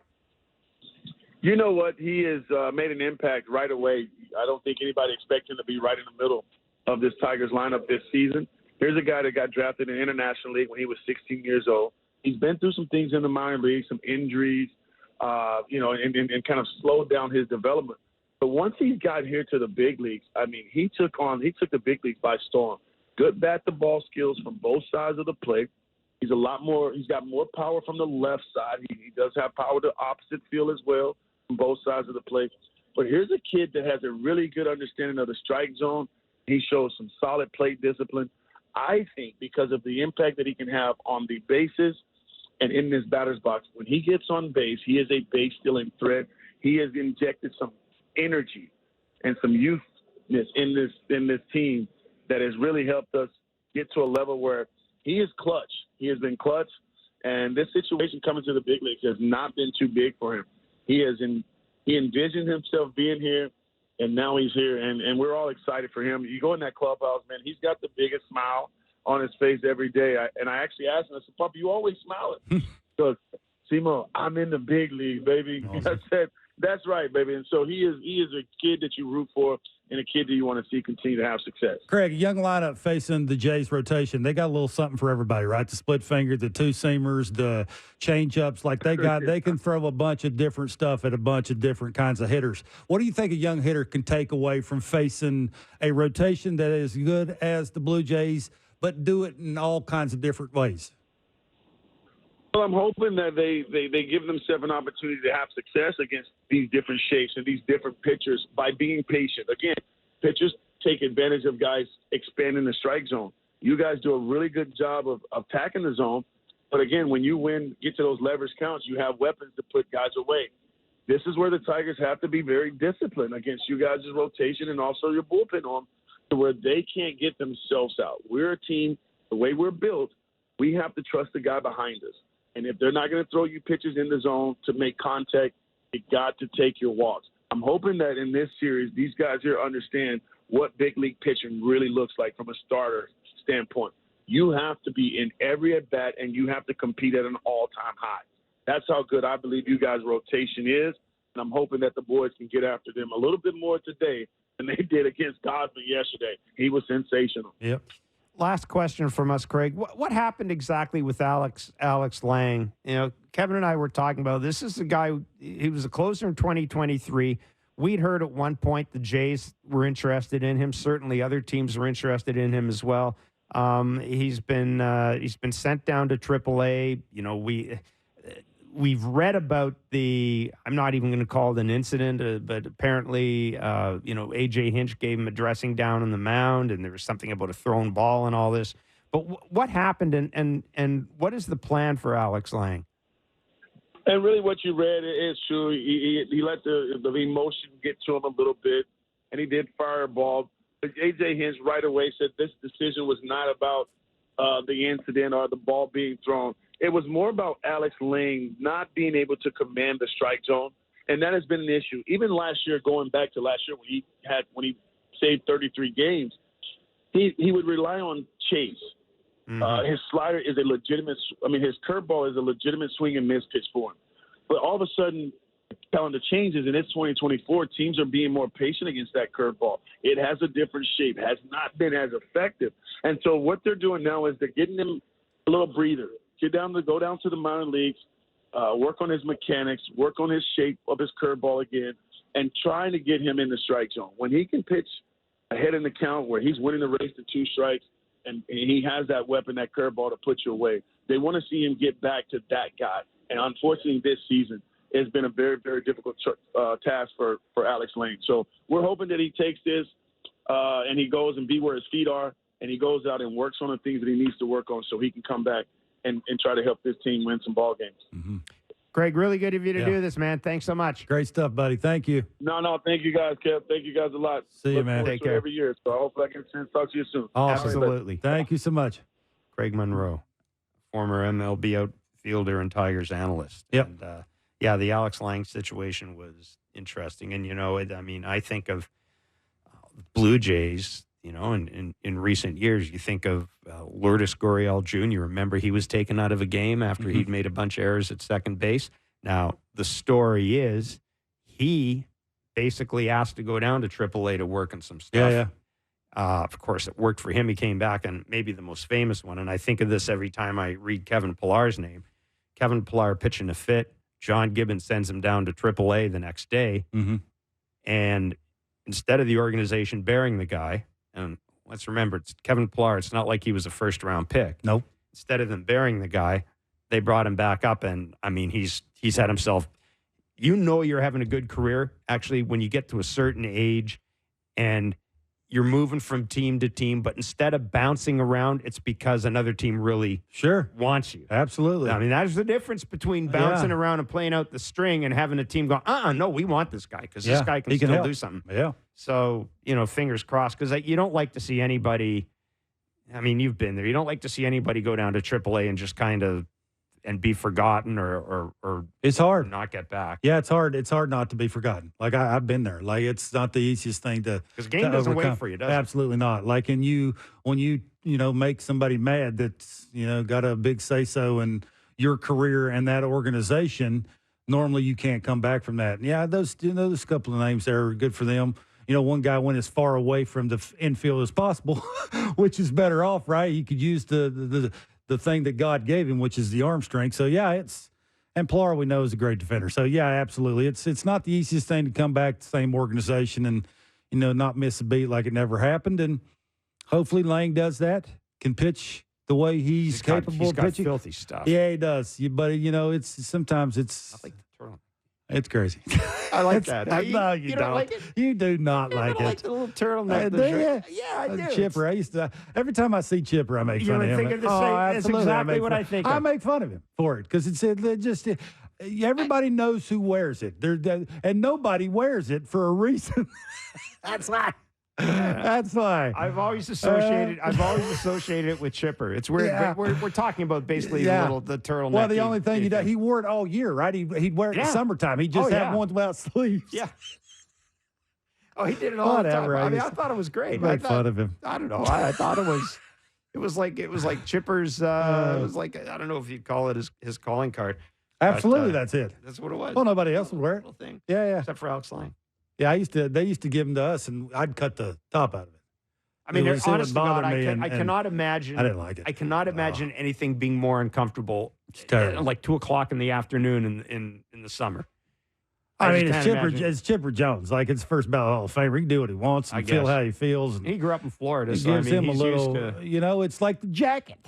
You know what? He has made an impact right away. I don't think anybody expected him to be right in the middle of this Tigers lineup this season. Here's a guy that got drafted in the International League when he was 16 years old. He's been through some things in the minor leagues, some injuries, and kind of slowed down his development. But once he got here to the big leagues, I mean, he took the big leagues by storm. Good bat-to-ball skills from both sides of the plate. He's got more power from the left side. He does have power to opposite field as well from both sides of the plate. But here's a kid that has a really good understanding of the strike zone. He shows some solid plate discipline. I think because of the impact that he can have on the bases and in this batter's box, when he gets on base, he is a base-stealing threat. He has injected some energy and some youthness in this team that has really helped us get to a level where he is clutch. He has been clutch, and this situation coming to the big leagues has not been too big for him. He envisioned himself being here, and now he's here, and we're all excited for him. You go in that clubhouse, man, he's got the biggest smile on his face every day. I actually asked him, I said, Papa, you always smiling. Because, Simo, I'm in the big league, baby. Awesome. I said, that's right, baby. And so he is a kid that you root for and a kid that you want to see continue to have success. Craig, a young lineup facing the Jays rotation. They got a little something for everybody, right? The split finger, the two-seamers, the change-ups. Like they can throw a bunch of different stuff at a bunch of different kinds of hitters. What do you think a young hitter can take away from facing a rotation that is good as the Blue Jays, but do it in all kinds of different ways? Well, I'm hoping that they give themselves an opportunity to have success against these different shapes and these different pitchers by being patient. Again, pitchers take advantage of guys expanding the strike zone. You guys do a really good job of attacking the zone. But again, when you get to those leverage counts, you have weapons to put guys away. This is where the Tigers have to be very disciplined against you guys' rotation and also your bullpen arm to where they can't get themselves out. We're a team, the way we're built, we have to trust the guy behind us. And if they're not going to throw you pitches in the zone to make contact, you got to take your walks. I'm hoping that in this series, these guys here understand what big league pitching really looks like from a starter standpoint. You have to be in every at-bat, and you have to compete at an all-time high. That's how good I believe you guys' rotation is, and I'm hoping that the boys can get after them a little bit more today than they did against Gosman yesterday. He was sensational. Yep. Last question from us, Craig. What happened exactly with Alex Lange? You know, Kevin and I were talking about this. Is a guy, he was a closer in 2023. We'd heard at one point the Jays were interested in him. Certainly other teams were interested in him as well. He's been sent down to AAA. You know, we've read about I'm not even going to call it an incident, but apparently, A.J. Hinch gave him a dressing down on the mound, and there was something about a thrown ball and all this. But what happened, and what is the plan for Alex Lange? And really what you read is true. He let the emotion get to him a little bit, and he did fire a ball. But A.J. Hinch right away said this decision was not about the incident or the ball being thrown. It was more about Alex Lange not being able to command the strike zone, and that has been an issue. Even last year, going back to last year when he saved 33 games, he would rely on chase. Mm-hmm. His slider is a legitimate – his curveball is a legitimate swing and miss pitch for him. But all of a sudden, calendar changes, and it's 2024. Teams are being more patient against that curveball. It has a different shape, has not been as effective. And so what they're doing now is they're getting him a little breather. Go down to the minor leagues, work on his mechanics, work on his shape of his curveball again, and trying to get him in the strike zone. When he can pitch ahead in the count where he's winning the race to 2 strikes, and he has that weapon, that curveball to put you away. They want to see him get back to that guy. And unfortunately, this season has been a very, very difficult task for Alex Lange. So we're hoping that he takes this and he goes and be where his feet are, and he goes out and works on the things that he needs to work on so he can come back and try to help this team win some ball games. Mm-hmm. Greg, really good of you to do this, man. Thanks so much. Great stuff, buddy. Thank you. No, thank you guys, Kev. Thank you guys a lot. See you, man. Take care. Every year, so I hope I get a chance to talk to you soon. Awesome. Absolutely. Thank you so much. Craig Monroe, former MLB outfielder and Tigers analyst. Yep. And, the Alex Lange situation was interesting. And, I think of Blue Jays, in recent years. You think of Lourdes Gurriel Jr. Remember, he was taken out of a game after he'd made a bunch of errors at second base. Now, the story is he basically asked to go down to AAA to work on some stuff. Yeah. Of course, it worked for him. He came back, and maybe the most famous one, and I think of this every time I read Kevin Pillar's name. Kevin Pillar pitching a fit. John Gibbons sends him down to AAA the next day. Mm-hmm. And instead of the organization burying the guy, and let's remember, it's Kevin Pillar. It's not like he was a first-round pick. Nope. Instead of them burying the guy, they brought him back up, and, he's had himself – you're having a good career, actually, when you get to a certain age and you're moving from team to team, but instead of bouncing around, it's because another team really wants you. Absolutely. That's the difference between bouncing around and playing out the string and having a team go, no, we want this guy because this guy can still do something. Yeah. So, fingers crossed, because you don't like to see anybody – you've been there. You don't like to see anybody go down to AAA and just kind of and be forgotten or it's hard not get back. Yeah, it's hard. It's hard not to be forgotten. Like I've been there. Like it's not the easiest thing to because game doesn't overcome. wait for you, does it? Absolutely not. Like when you make somebody mad that's got a big say so in your career and that organization. Normally you can't come back from that. And yeah, those couple of names there are good for them. One guy went as far away from the infield as possible, which is better off, right? He could use the thing that God gave him, which is the arm strength. So, yeah, and Pillar we know is a great defender. So, yeah, absolutely. It's not the easiest thing to come back to the same organization and, not miss a beat like it never happened. And hopefully Lange does that, can pitch the way he's capable of pitching. He's got filthy stuff. Yeah, he does. But, sometimes it's – I like the turtle. It's crazy. I like that. No, you don't. Like it? You do not like it. Like the little turtleneck. I do. Chipper. I used to. Every time I see Chipper, I make fun of him. Think of the same. That's exactly what I think. I make fun of him for it because it's just. Everybody knows who wears it. And nobody wears it for a reason. That's right. That's why I've always associated it with Chipper. It's weird. Yeah. We're talking about basically the turtleneck. Well, the only thing he wore it all year, right? He'd wear it in the summertime. He just had ones without sleeves. Yeah. Oh, he did it all the time. I mean, I thought it was great. Make fun of him. I don't know. I thought it was. It was like Chipper's. It was like, I don't know if you'd call it his calling card. Absolutely, that's it. That's what it was. Well, nobody else would wear it. Thing. Yeah. Except for Alex Lange. Yeah, they used to give them to us, and I'd cut the top out of it. I mean, honest to God, me I cannot imagine. I didn't like it. I cannot imagine anything being more uncomfortable. It's terrible. Like 2:00 in the afternoon in the summer. I mean, it's Chipper Jones. Like, it's first ballot Hall of Famer. He can do what he wants and feel how he feels. And he grew up in Florida, it so gives him a little. It's like the jacket.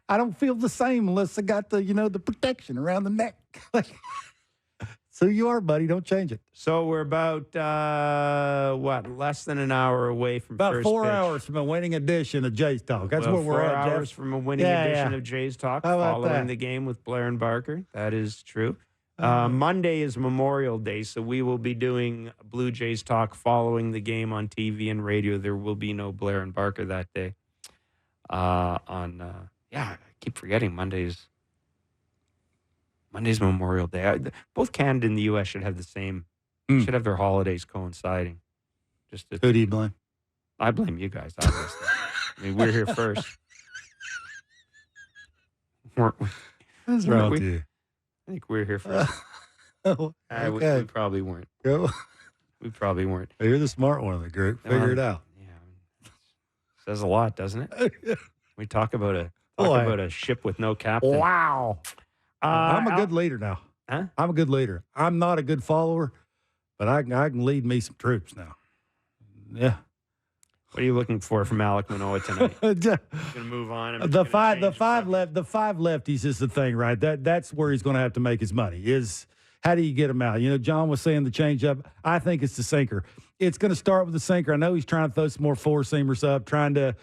I don't feel the same unless I got the protection around the neck. So you are, buddy. Don't change it. So we're about less than an hour away from about first 4 pitch. hours from a winning edition of Jay's Talk. That's where we're at, 4 hours Jeff. from a winning edition of Jay's Talk, following the game with Blair and Barker. That is true. Monday is Memorial Day, so we will be doing Blue Jays Talk following the game on TV and radio. There will be no Blair and Barker that day. I keep forgetting Monday's Memorial Day. Both Canada and the U.S. should have the same. Should have their holidays coinciding. Who do you blame? I blame you guys, obviously. I mean, we're here first. What's wrong with you? I think we're here first. Okay. We probably weren't. Go. We probably weren't. You're the smart one of the group. Figure it out. Yeah. Says a lot, doesn't it? We talk about a ship with no captain. Wow. I'm a good leader now. Huh? I'm a good leader. I'm not a good follower, but I can lead me some troops now. Yeah. What are you looking for from Alec Manoah tonight? Gonna move on. The five lefties is the thing, right? That's where he's going to have to make his money. Is how do you get him out? John was saying the changeup. I think it's the sinker. It's going to start with the sinker. I know he's trying to throw some more four-seamers up, trying to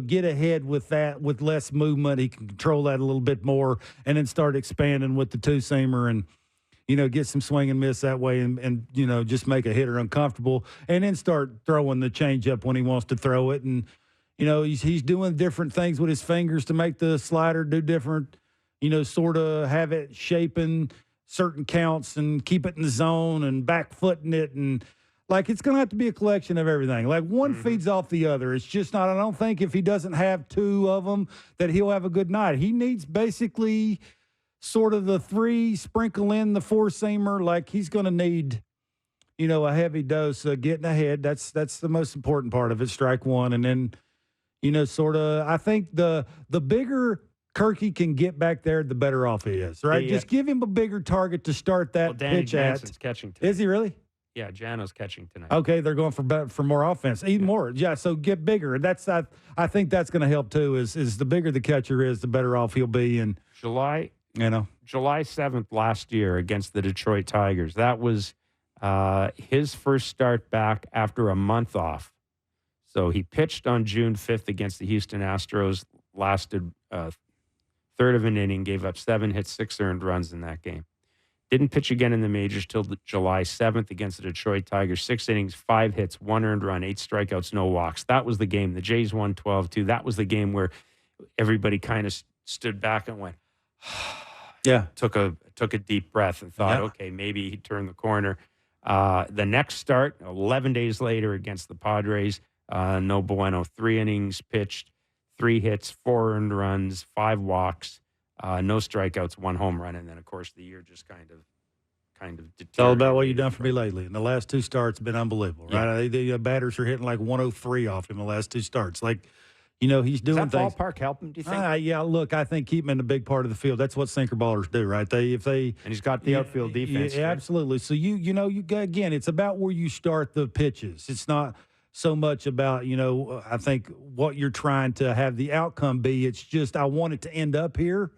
get ahead with that with less movement. He can control that a little bit more, and then start expanding with the two-seamer and get some swing and miss that way and just make a hitter uncomfortable, and then start throwing the changeup when he wants to throw it. And, he's doing different things with his fingers to make the slider do different, sort of have it shaping certain counts and keep it in the zone and back footing it. And it's going to have to be a collection of everything. Like one feeds off the other. It's just not, I don't think if he doesn't have two of them that he'll have a good night. He needs basically sort of the three, sprinkle in the four-seamer. Like he's going to need, a heavy dose of getting ahead. That's the most important part of it, strike one. And then, sort of, I think the bigger Kirky can get back there, the better off he is, right? Just give him a bigger target to start that pitch Jansen's at. catching tonight. Is he really? Yeah, Jano's catching tonight. Okay, they're going for more offense, even more. Yeah, so get bigger. That's I think that's going to help too. Is the bigger the catcher is, the better off he'll be. And July 7th last year against the Detroit Tigers. That was his first start back after a month off. So he pitched on June 5th against the Houston Astros, lasted third of an inning, gave up 7 hits, 6 earned runs in that game. Didn't pitch again in the majors till July 7th against the Detroit Tigers. 6 innings, 5 hits, 1 earned run, 8 strikeouts, no walks. That was the game. The Jays won 12-2. That was the game where everybody kind of stood back and went, yeah, took a deep breath and thought, okay, maybe he turned the corner. The next start, 11 days later against the Padres, no bueno. 3 innings pitched, 3 hits, 4 earned runs, 5 walks, no strikeouts, 1 home run, and then of course the year just kind of deteriorated. It's all about what you've done for me lately. And the last 2 starts have been unbelievable, right? The batters are hitting like 103 off him the last 2 starts. Like, he's doing Does that things. ballpark help him, do you think? Yeah, look, I think keep him in a big part of the field. That's what sinker ballers do, right? And he's got the outfield defense. Yeah, absolutely. So again, it's about where you start the pitches. It's not so much about, I think what you're trying to have the outcome be. It's just, I want it to end up here.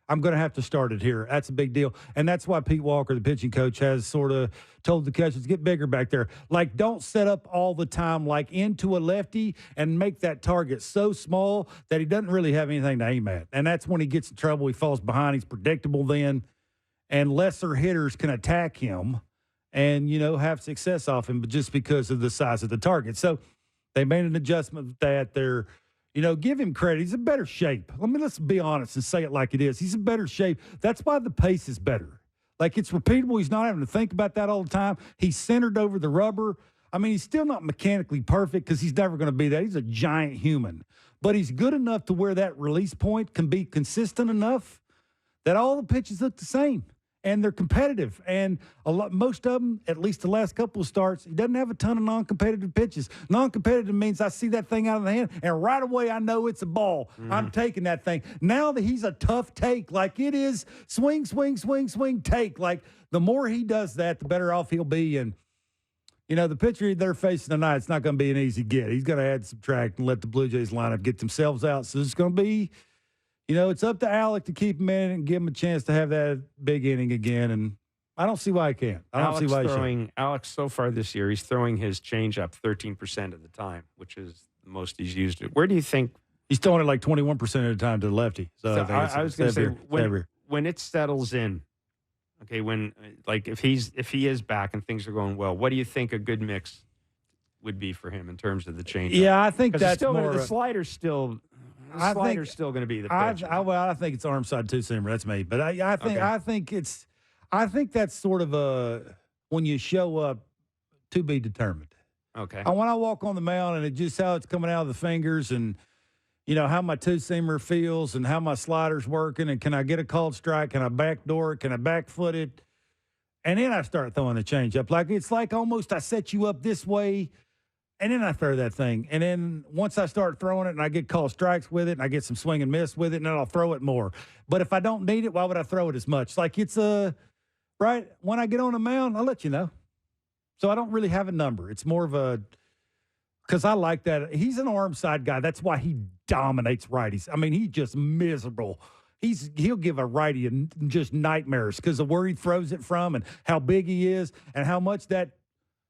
I'm going to have to start it here. That's a big deal. And that's why Pete Walker, the pitching coach, has sort of told the catchers, get bigger back there. Like, don't set up all the time, like into a lefty and make that target so small that he doesn't really have anything to aim at. And that's when he gets in trouble. He falls behind. He's predictable then. And lesser hitters can attack him and, have success off him, but just because of the size of the target. So They made an adjustment with that. They're, give him credit. He's in better shape. Let's be honest and say it like it is. He's in better shape. That's why the pace is better. Like, it's repeatable. He's not having to think about that all the time. He's centered over the rubber. He's still not mechanically perfect because he's never going to be that. He's a giant human. But he's good enough to where that release point can be consistent enough that all the pitches look the same. And they're competitive. And most of them, at least the last couple of starts, he doesn't have a ton of non-competitive pitches. Non-competitive means I see that thing out of the hand, and right away I know it's a ball. I'm taking that thing. Now that he's a tough take, like it is swing, swing, swing, swing, take. Like, the more he does that, the better off he'll be. And, the pitcher they're facing tonight, it's not going to be an easy get. He's going to add, subtract, and let the Blue Jays lineup get themselves out. So it's going to be, it's up to Alec to keep him in and give him a chance to have that big inning again. And I don't see why he can't. I don't see why he shouldn't. Alex, so far this year, he's throwing his changeup 13% of the time, which is the most he's used it. Where do you think? He's throwing it like 21% of the time to the lefty. So I was going to say, when it settles in, okay, if he is back and things are going well, what do you think a good mix would be for him in terms of the changeup? Yeah, I think that's more. The slider's still. The slider's still going to be the pitch. I think it's arm side two-seamer. That's me, but I think that's sort of when you show up to be determined. Okay. When I walk on the mound and just how it's coming out of the fingers and how my two-seamer feels and how my slider's working and can I get a called strike? Can I backdoor it? Can I backfoot it? And then I start throwing the changeup. It's like almost I set you up this way. And then I throw that thing. And then once I start throwing it and I get called strikes with it and I get some swing and miss with it, and then I'll throw it more. But if I don't need it, why would I throw it as much? It's right? When I get on the mound, I'll let you know. So I don't really have a number. It's more of because I like that. He's an arm side guy. That's why he dominates righties. He's just miserable. He'll give a righty just nightmares because of where he throws it from and how big he is and how much that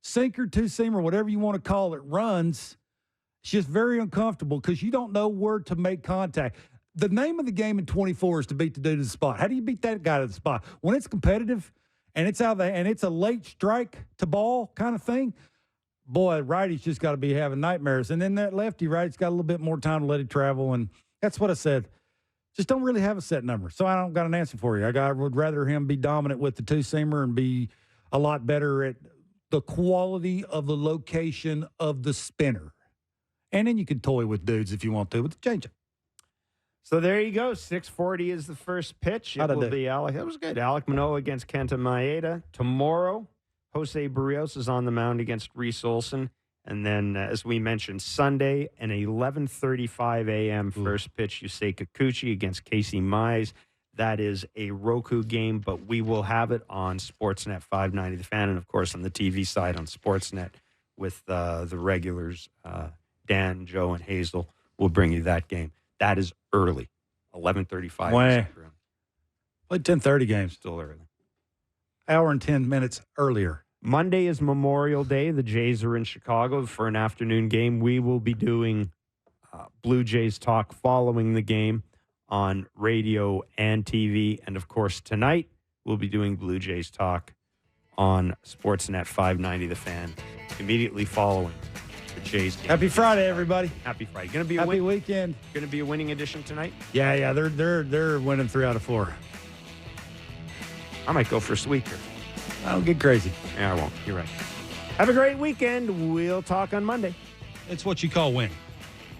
sinker, two-seamer, whatever you want to call it, runs. It's just very uncomfortable because you don't know where to make contact. The name of the game in 24 is to beat the dude to the spot. How do you beat that guy to the spot? When it's competitive and it's and it's a late strike to ball kind of thing, boy, righty's just got to be having nightmares. And then that lefty, righty's got a little bit more time to let it travel. And that's what I said. Just don't really have a set number. So I don't got an answer for you. I would rather him be dominant with the two-seamer and be a lot better at the quality of the location of the spinner. And then you can toy with dudes if you want to with the changeup. So there you go. 6:40 is the first pitch. It will be Alec. That was good. Alec Manoah against Kenta Maeda. Tomorrow, Jose Barrios is on the mound against Reese Olson. And then, as we mentioned, Sunday, an 11:35 a.m. first pitch, Yusei Kikuchi against Casey Mize. That is a Roku game, but we will have it on Sportsnet 590 The Fan, and, of course, on the TV side on Sportsnet with the regulars, Dan, Joe, and Hazel. We'll bring you that game. That is early, 11:35. Played 10:30 games. Still early. Hour and 10 minutes earlier. Monday is Memorial Day. The Jays are in Chicago for an afternoon game. We will be doing Blue Jays talk following the game on radio and TV. And, of course, tonight we'll be doing Blue Jays talk on Sportsnet 590 The Fan immediately following the Jays game. Happy Friday, everybody. Happy Friday. Going to be Happy weekend. Going to be a winning edition tonight? Yeah, they're winning 3 out of 4. I might go for a sweeper. I don't get crazy. Yeah, I won't. You're right. Have a great weekend. We'll talk on Monday. It's what you call winning.